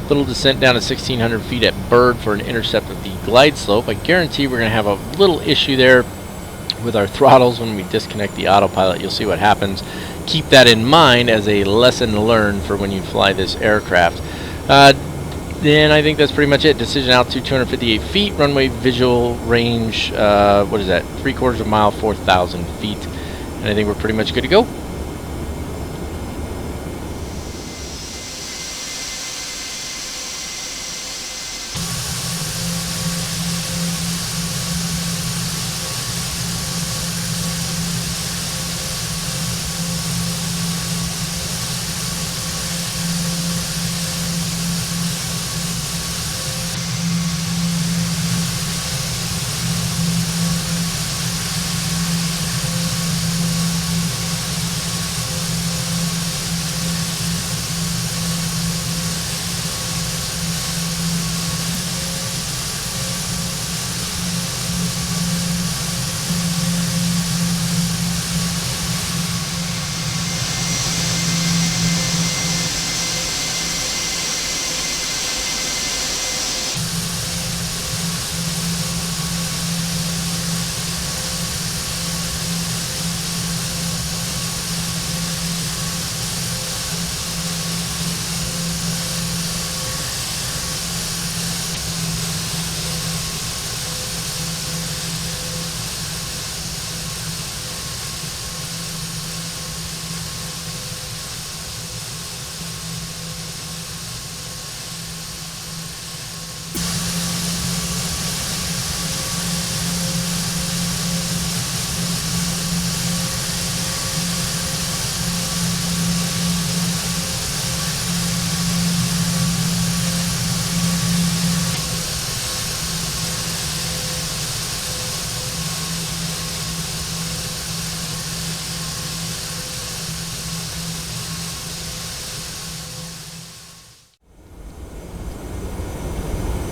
Little descent down to 1,600 feet at Bird for an intercept of the glide slope. I guarantee we're going to have a little issue there with our throttles when we disconnect the autopilot. You'll see what happens. Keep that in mind as a lesson learned for when you fly this aircraft. Then I think that's pretty much it. Decision altitude 258 feet. Runway visual range, what is that? 3/4 of a mile, 4,000 feet. And I think we're pretty much good to go.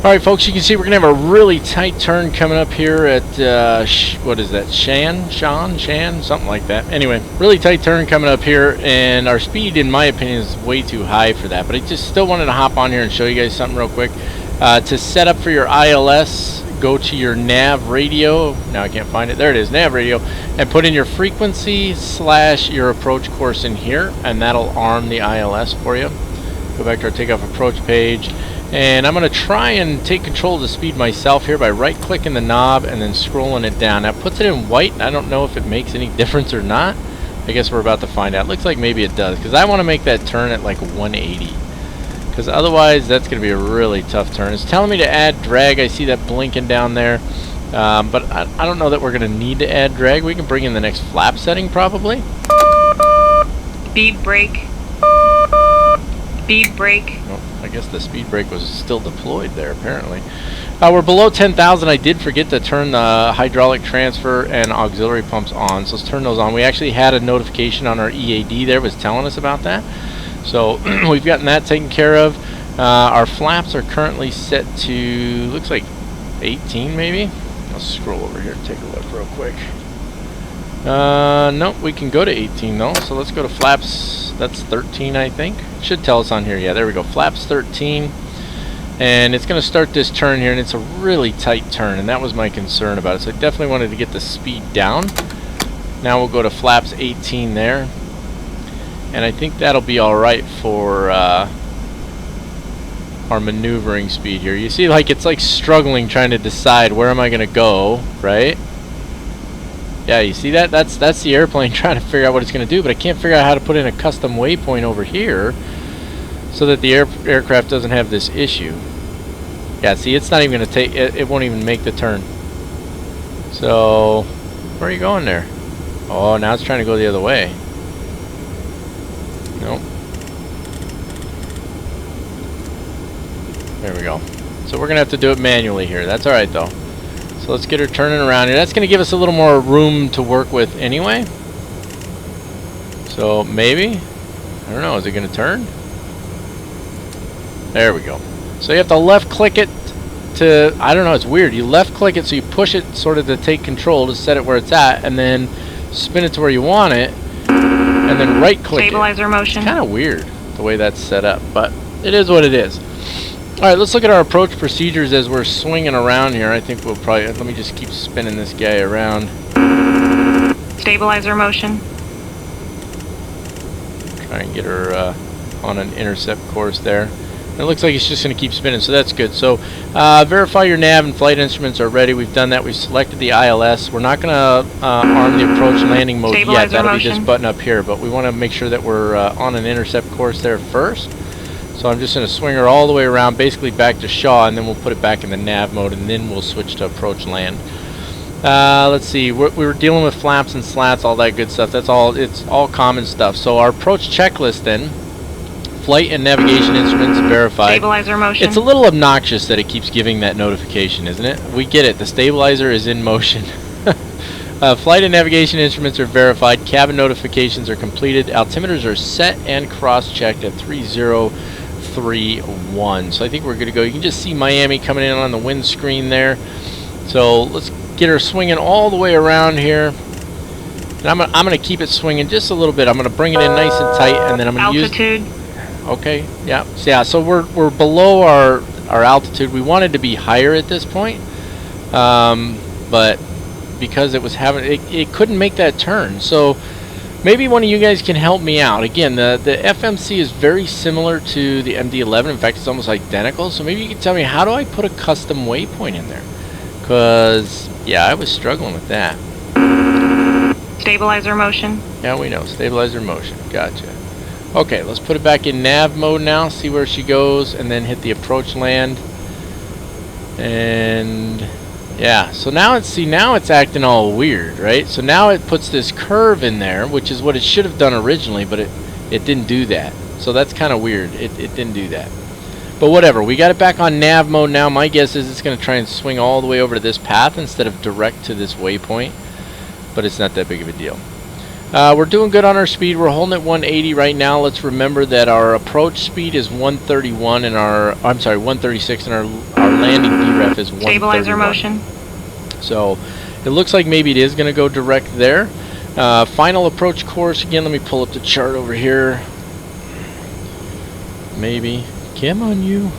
Alright folks, you can see we're going to have a really tight turn coming up here at, what is that, Shan, something like that. Anyway, really tight turn coming up here, and our speed, in my opinion, is way too high for that. But I just still wanted to hop on here and show you guys something real quick. To set up for your ILS, go to your nav radio. Now I can't find it. There it is, nav radio. And put in your frequency / your approach course in here, and that'll arm the ILS for you. Go back to our takeoff approach page. And I'm going to try and take control of the speed myself here by right-clicking the knob and then scrolling it down. That puts it in white, and I don't know if it makes any difference or not. I guess we're about to find out. Looks like maybe it does, because I want to make that turn at like 180. Because otherwise, that's going to be a really tough turn. It's telling me to add drag. I see that blinking down there. But I don't know that we're going to need to add drag. We can bring in the next flap setting probably. Speed brake. Speed brake. Oh, I guess the speed brake was still deployed there apparently. We're below 10,000. I did forget to turn the hydraulic transfer and auxiliary pumps on, so let's turn those on. We actually had a notification on our EAD there, was telling us about that. So we've gotten that taken care of. Our flaps are currently set to, looks like 18 maybe. I'll scroll over here and take a look real quick. Nope, we can go to 18 though, so let's go to flaps. That's 13 I think. Should tell us on here. Yeah, there we go. Flaps 13. And it's going to start this turn here, and it's a really tight turn, and that was my concern about it. So I definitely wanted to get the speed down. Now we'll go to flaps 18 there. And I think that'll be alright for our maneuvering speed here. You see, like, it's like struggling trying to decide where am I going to go, right? Yeah, you see that? That's the airplane trying to figure out what it's going to do, but I can't figure out how to put in a custom waypoint over here so that the aircraft doesn't have this issue. Yeah, see, it's not even going to take, it won't even make the turn. So, where are you going there? Oh, now it's trying to go the other way. Nope. There we go. So we're going to have to do it manually here. That's alright though. So let's get her turning around here. That's going to give us a little more room to work with anyway. So maybe, I don't know, is it going to turn? There we go. So you have to left click it to, I don't know, it's weird. You left click it so you push it sort of to take control to set it where it's at, and then spin it to where you want it, and then right click Stabilizer it. motion. It's kind of weird the way that's set up, but it is what it is. Alright, let's look at our approach procedures as we're swinging around here. I think we'll probably, let me just keep spinning this guy around. Stabilizer motion. Try and get her on an intercept course there. It looks like it's just going to keep spinning, so that's good. So verify your nav and flight instruments are ready. We've done that. We've selected the ILS. We're not going to arm the approach landing mode yet. That'll be this button up here, but we want to make sure that we're on an intercept course there first. So I'm just going to swing her all the way around, basically back to Shaw, and then we'll put it back in the nav mode, and then we'll switch to approach land. Let's see. We were dealing with flaps and slats, all that good stuff. That's all. It's all common stuff. So our approach checklist then. Flight and navigation instruments verified. Stabilizer motion. It's a little obnoxious that it keeps giving that notification, isn't it? We get it. The stabilizer is in motion. Flight and navigation instruments are verified. Cabin notifications are completed. Altimeters are set and cross-checked at 3031. So I think we're good to go. You can just see Miami coming in on the windscreen there. So let's get her swinging all the way around here. And I'm gonna keep it swinging just a little bit. I'm gonna bring it in nice and tight, and then I'm gonna altitude. Okay, yeah. So, yeah, so we're below our altitude. We wanted to be higher at this point, but because it was having, it couldn't make that turn. So maybe one of you guys can help me out. Again, the FMC is very similar to the MD-11. In fact, it's almost identical. So maybe you can tell me, how do I put a custom waypoint in there? Because, yeah, I was struggling with that. Stabilizer motion. Yeah, we know. Stabilizer motion. Gotcha. Okay, let's put it back in nav mode now, see where she goes, and then hit the approach land. And yeah, so now it's acting all weird, right? So now it puts this curve in there, which is what it should have done originally, but it didn't do that. So that's kind of weird. It didn't do that. But whatever, we got it back on nav mode now. My guess is it's going to try and swing all the way over to this path instead of direct to this waypoint, but it's not that big of a deal. We're doing good on our speed. We're holding at 180 right now. Let's remember that our approach speed is 131 and 136, and our landing VREF is 131. Stabilizer motion. So it looks like maybe it is going to go direct there. Final approach course, again, let me pull up the chart over here. Maybe. Come on, you.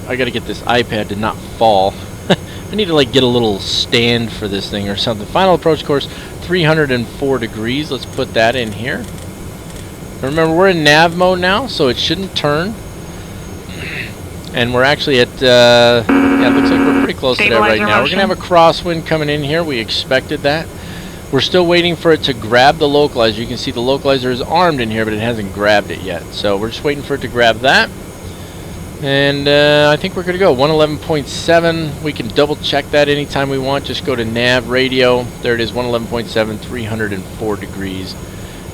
I got to get this iPad to not fall. I need to like get a little stand for this thing or something. Final approach course, 304 degrees. Let's put that in here. Remember, we're in nav mode now, so it shouldn't turn. And we're actually at, yeah, it looks like we're pretty close to that right now. We're going to have a crosswind coming in here. We expected that. We're still waiting for it to grab the localizer. You can see the localizer is armed in here, but it hasn't grabbed it yet. So we're just waiting for it to grab that. And I think we're good to go. 111.7. We can double check that anytime we want. Just go to nav radio. There it is, 111.7, 304 degrees.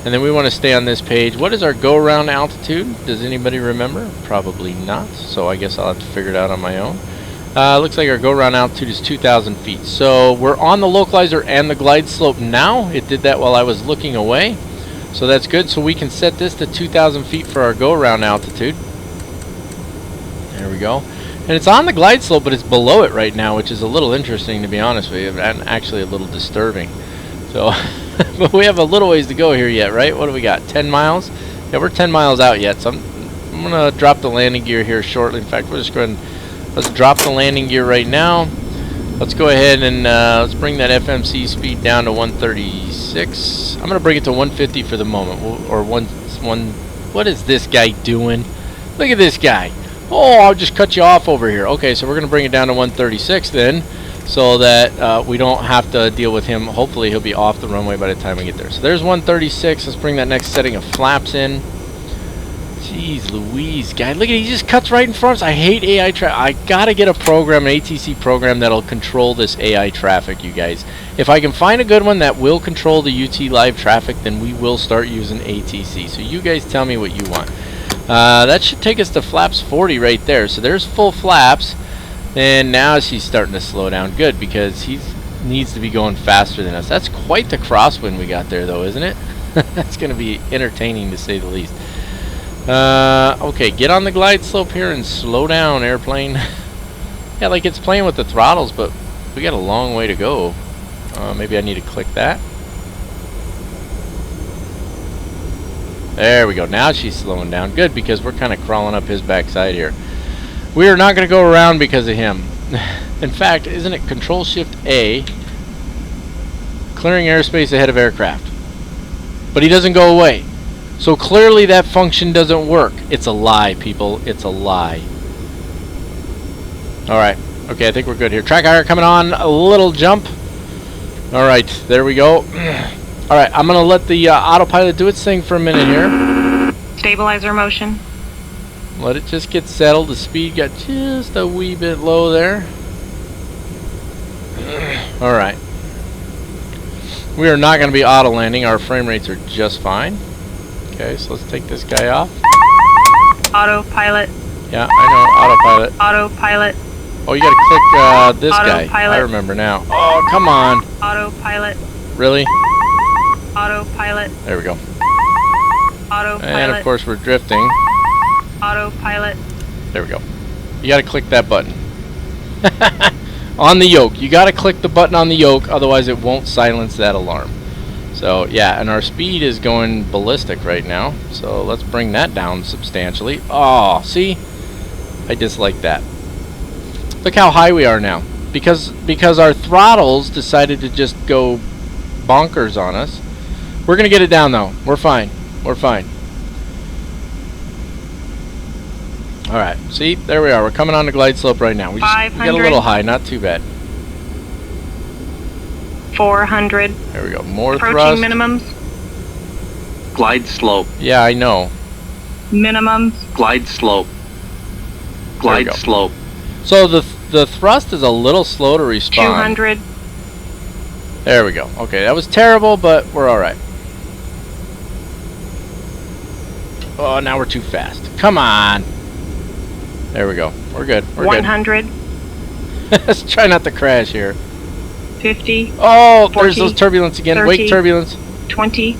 And then we want to stay on this page. What is our go-around altitude? Does anybody remember? Probably not. So I guess I'll have to figure it out on my own. Looks like our go-around altitude is 2,000 feet. So we're on the localizer and the glide slope now. It did that while I was looking away. So that's good. So we can set this to 2,000 feet for our go-around altitude. There we go. And it's on the glide slope, but it's below it right now, which is a little interesting, to be honest with you, and actually a little disturbing. So, but we have a little ways to go here yet, right? What do we got? 10 miles? Yeah, we're 10 miles out yet, so I'm going to drop the landing gear here shortly. In fact, we're just going to, let's drop the landing gear right now. Let's go ahead and let's bring that FMC speed down to 136. I'm going to bring it to 150 for the moment, or what is this guy doing? Look at this guy. Oh, I'll just cut you off over here. Okay, so we're going to bring it down to 136 then, so that we don't have to deal with him. Hopefully he'll be off the runway by the time we get there. So there's 136. Let's bring that next setting of flaps in. Jeez Louise, guy. Look at it. He just cuts right in front of us. I hate AI traffic. I got to get a program, an ATC program, that'll control this AI traffic, you guys. If I can find a good one that will control the UT live traffic, then we will start using ATC. So you guys tell me what you want. That should take us to flaps 40 right there. So there's full flaps. And now she's starting to slow down. Good, because he needs to be going faster than us. That's quite the crosswind we got there, though, isn't it? That's going to be entertaining, to say the least. Okay, get on the glide slope here and slow down, airplane. Yeah, like it's playing with the throttles, but we got a long way to go. Maybe I need to click that. There we go. Now she's slowing down. Good, because we're kind of crawling up his backside here. We are not going to go around because of him. In fact, isn't it Control-Shift-A? Clearing airspace ahead of aircraft. But he doesn't go away. So clearly that function doesn't work. It's a lie, people. It's a lie. Alright. Okay, I think we're good here. Track higher coming on. A little jump. Alright, there we go. Alright, I'm going to let the autopilot do its thing for a minute here. Stabilizer motion. Let it just get settled. The speed got just a wee bit low there. Alright. We are not going to be auto landing. Our frame rates are just fine. Okay, so let's take this guy off. Autopilot. Yeah, I know. Autopilot. Autopilot. Oh, you got to click this Autopilot. guy. I remember now. Oh, come on. Autopilot. Really? Autopilot. There we go. Autopilot. And of course we're drifting. Autopilot. There we go. You got to click that button. On the yoke. You got to click the button on the yoke, otherwise it won't silence that alarm. So yeah, and our speed is going ballistic right now. So let's bring that down substantially. Oh, see? I dislike that. Look how high we are now. Because our throttles decided to just go bonkers on us. We're going to get it down though. We're fine. We're fine. Alright, see? There we are. We're coming on the glide slope right now. We got a little high, not too bad. 400. There we go. More Approaching thrust. minimums. Glide slope. Yeah, I know. Minimums. Glide slope. Glide slope. So the thrust is a little slow to respond. 200. There we go. Okay, that was terrible, but we're alright. Oh, now we're too fast. Come on. There we go. We're good. We're 100. good. Let's try not to crash here. 50. Oh, 40, there's those turbulence again. 30, Wake turbulence. 20.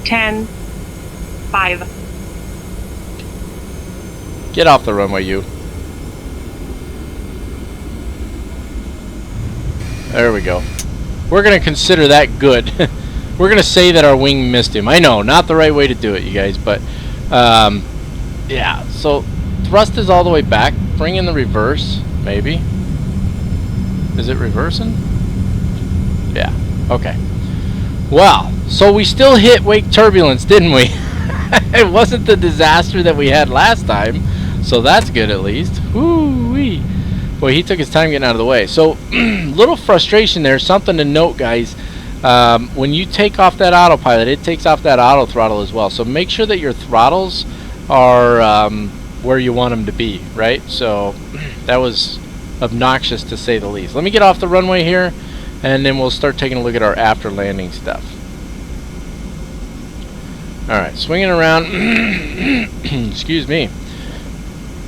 10. 5. Get off the runway, you. There we go. We're going to consider that good. We're going to say that our wing missed him. I know, not the right way to do it, you guys, but yeah. So thrust is all the way back. Bring in the reverse, maybe. Is it reversing? Yeah. Okay. Well, so we still hit wake turbulence, didn't we? It wasn't the disaster that we had last time, so that's good at least. Woo-wee. Boy, he took his time getting out of the way. So, little frustration there. Something to note, guys. When you take off that autopilot, it takes off that auto throttle as well. So make sure that your throttles are where you want them to be, right? So that was obnoxious to say the least. Let me get off the runway here, and then we'll start taking a look at our after landing stuff. Alright, swinging around. Excuse me.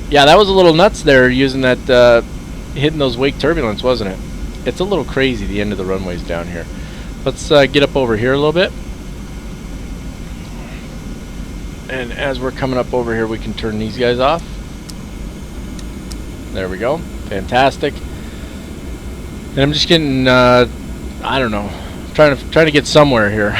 Yeah, that was a little nuts there, using that, hitting those wake turbulence, wasn't it? It's a little crazy, the end of the runways down here. Let's get up over here a little bit. And as we're coming up over here, we can turn these guys off. There we go. Fantastic. And I'm just getting, I don't know, trying to get somewhere here.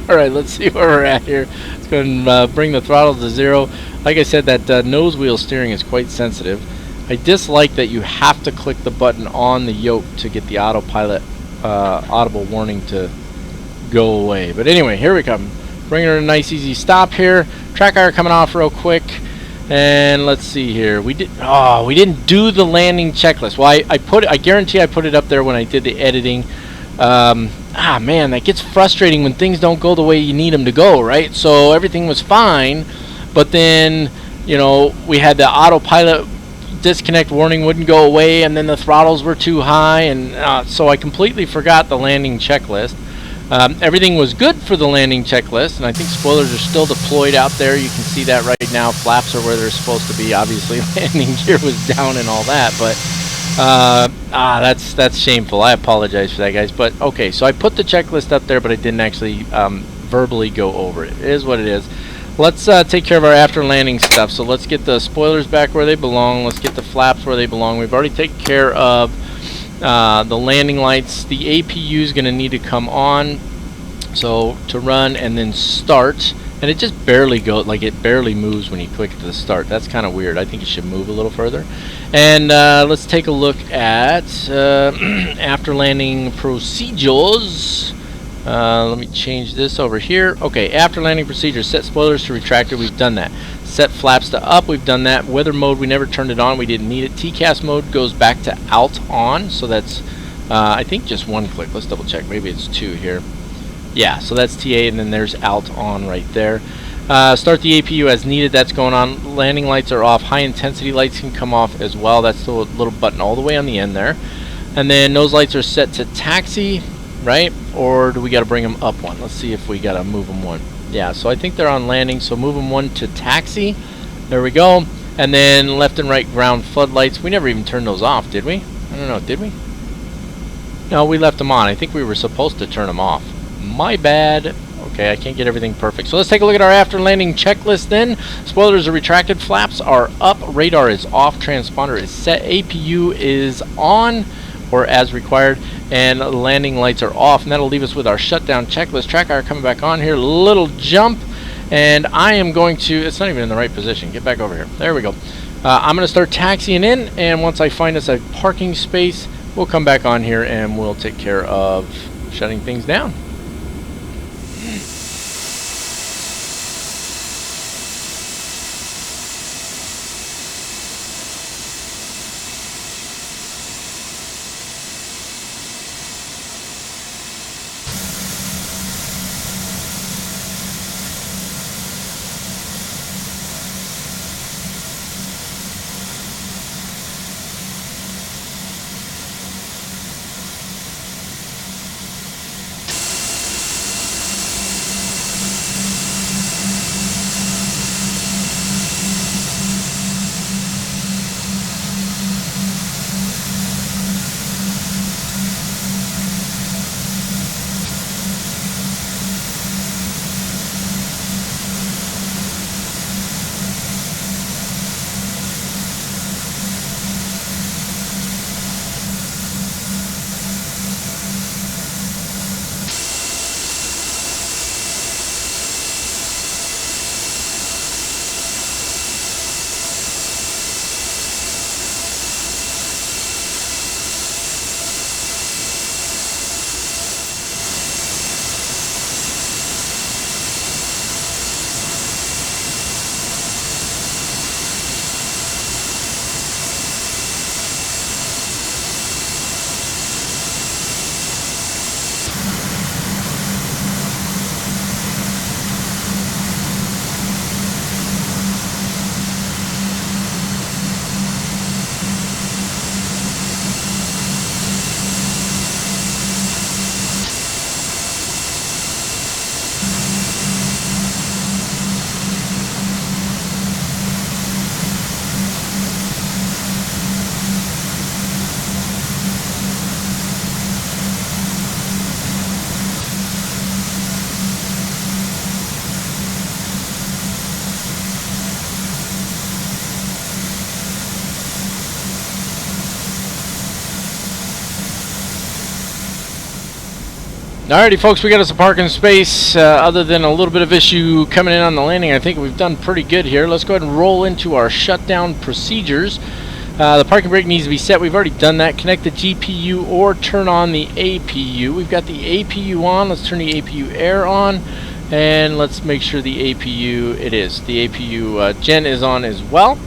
Alright, let's see where we're at here. Let's go and bring the throttle to 0. Like I said, that nose wheel steering is quite sensitive. I dislike that you have to click the button on the yoke to get the autopilot audible warning to go away. But anyway, here we come. Bringing her a nice easy stop here. Track hour coming off real quick. And let's see here. We didn't do the landing checklist. Well, I guarantee I put it up there when I did the editing. Man, that gets frustrating when things don't go the way you need them to go, right? So everything was fine, but then, you know, we had the autopilot disconnect warning wouldn't go away, and then the throttles were too high, and so I completely forgot the landing checklist. Everything was good for the landing checklist, and I think spoilers are still deployed out there. You can see that right now. Flaps are where they're supposed to be. Obviously, landing gear was down and all that, but that's shameful. I apologize for that, guys. But okay, so I put the checklist up there, but I didn't actually verbally go over it. It is what it is. Let's take care of our after landing stuff. So let's get the spoilers back where they belong. Let's get the flaps where they belong. We've already taken care of the landing lights. The APU is going to need to come on, so to run and then start. And it just barely goes, like it barely moves when you click to the start. That's kind of weird. I think it should move a little further. And let's take a look at after landing procedures. Let me change this over here. Okay, after landing procedures. Set spoilers to retractor. We've done that. Set flaps to up. We've done that. Weather mode, we never turned it on. We didn't need it. TCAS mode goes back to alt on. So that's, I think, just one click. Let's double check. Maybe it's 2 here. Yeah, so that's TA, and then there's alt on right there. Start the APU as needed. That's going on. Landing lights are off. High intensity lights can come off as well. That's the little button all the way on the end there. And then nose lights are set to taxi, right? Or do we got to bring them up one? Let's see if we got to move them one. Yeah, so I think they're on landing, so move them one to taxi. There we go. And then left and right ground floodlights. We never even turned those off, did we? I don't know, did we? No, we left them on. I think we were supposed to turn them off. My bad. Okay, I can't get everything perfect. So let's take a look at our after landing checklist then. Spoilers are retracted, flaps are up, radar is off, transponder is set, APU is on or as required, and landing lights are off. And that'll leave us with our shutdown checklist. Track hour coming back on here, little jump, and I am going to, it's not even in the right position. Get back over here. There we go. I'm going to start taxiing in, and once I find us a parking space, we'll come back on here and we'll take care of shutting things down. Alrighty, folks, we got us a parking space. Other than a little bit of issue coming in on the landing, I think we've done pretty good here. Let's go ahead and roll into our shutdown procedures. The parking brake needs to be set. We've already done that. Connect the GPU or turn on the APU. We've got the APU on. Let's turn the APU air on. And let's make sure the APU, it is. The APU gen is on as well.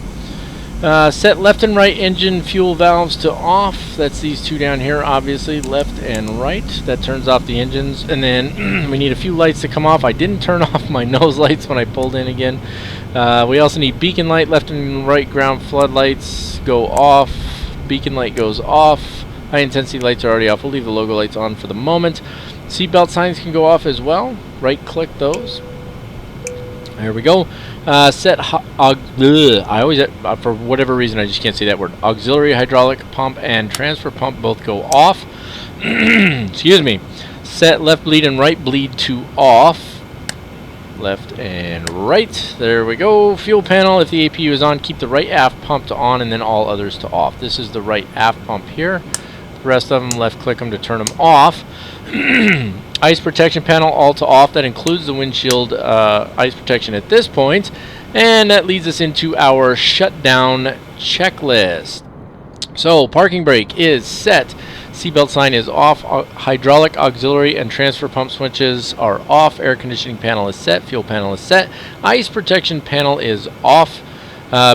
Set left and right engine fuel valves to off. That's these two down here, obviously, left and right. That turns off the engines. And then we need a few lights to come off. I didn't turn off my nose lights when I pulled in again. We also need beacon light, left and right ground floodlights go off. Beacon light goes off. High intensity lights are already off. We'll leave the logo lights on for the moment. Seatbelt signs can go off as well. Right click those. There we go. Set I always, for whatever reason, I just can't say that word. Auxiliary hydraulic pump and transfer pump both go off. Excuse me. Set left bleed and right bleed to off. Left and right. There we go. Fuel panel, if the APU is on, keep the right aft pump to on and then all others to off. This is the right aft pump here. The rest of them, left click them to turn them off. Ice protection panel all to off. That includes the windshield ice protection at this point. And that leads us into our shutdown checklist. So parking brake is set. Seatbelt sign is off. Hydraulic, auxiliary, and transfer pump switches are off. Air conditioning panel is set. Fuel panel is set. Ice protection panel is off.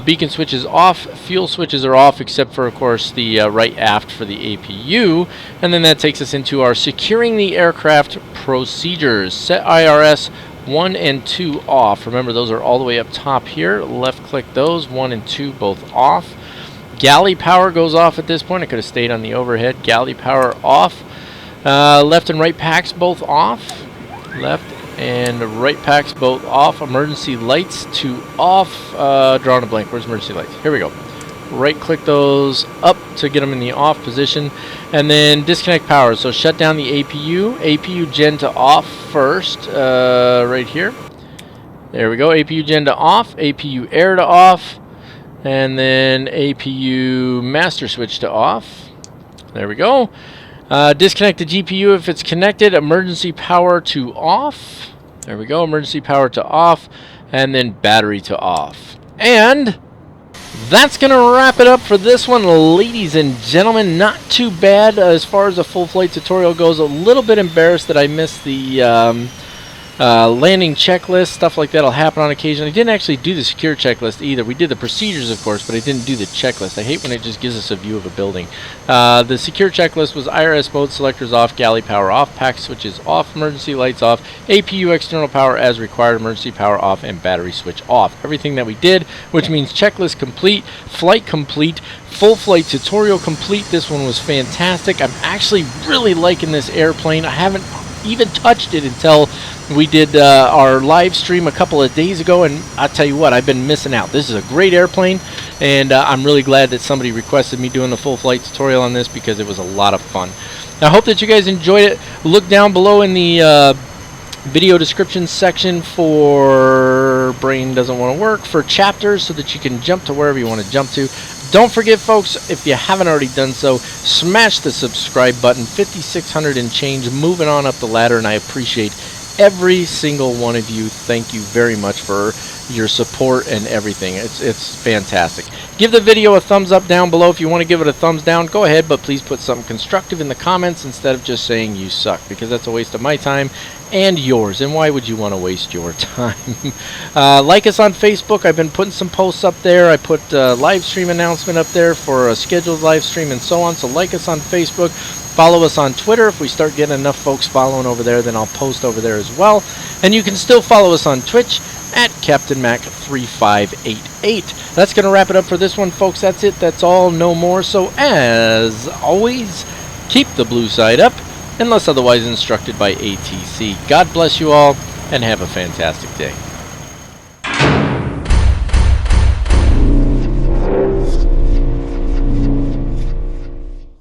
Beacon switch is off. Fuel switches are off, except for, of course, the right aft for the APU. And then that takes us into our securing the aircraft procedures. Set IRS 1 and 2 off. Remember, those are all the way up top here. Left click those. 1 and 2 both off. Galley power goes off at this point. I could have stayed on the overhead. Galley power off. Left and right packs both off. Left and right packs both off. Emergency lights to off. Drawing a blank. Where's emergency lights? Here we go. Right click those up to get them in the off position. And then disconnect power. So shut down the APU. APU gen to off first. Right here. There we go. APU gen to off. APU air to off. And then APU master switch to off. There we go. Disconnect the GPU if it's connected. Emergency power to off. There we go. Emergency power to off. And then battery to off. And that's going to wrap it up for this one, ladies and gentlemen. Not too bad as far as a full flight tutorial goes. A little bit embarrassed that I missed the landing checklist. Stuff like that will happen on occasion. I didn't actually do the secure checklist either. We did the procedures, of course, but I didn't do the checklist. I hate when it just gives us a view of a building. The secure checklist was IRS mode selectors off, galley power off, pack switches off, emergency lights off, APU external power as required, emergency power off, and battery switch off. Everything that we did, which means checklist complete, flight complete, full flight tutorial complete. This one was fantastic. I'm actually really liking this airplane. I haven't even touched it until we did our live stream a couple of days ago, and I'll tell you what, I've been missing out. This is a great airplane, and I'm really glad that somebody requested me doing the full flight tutorial on this because it was a lot of fun. I hope that you guys enjoyed it. Look down below in the video description section for brain doesn't want to work for chapters so that you can jump to wherever you want to jump to. Don't forget, folks, if you haven't already done so, smash the subscribe button. 5,600 and change, moving on up the ladder, and I appreciate every single one of you. Thank you very much for your support and everything. It's fantastic. Give the video a thumbs up down below. If you want to give it a thumbs down, go ahead, but please put something constructive in the comments instead of just saying you suck, because that's a waste of my time and yours, and why would you want to waste your time? Like us on Facebook. I've been putting some posts up there. I put a live stream announcement up there for a scheduled live stream and so on, so like us on Facebook. Follow us on Twitter. If we start getting enough folks following over there, then I'll post over there as well. And you can still follow us on Twitch at CaptainMac3588. That's going to wrap it up for this one, folks. That's it. That's all. No more. So, as always, keep the blue side up, unless otherwise instructed by ATC. God bless you all, and have a fantastic day.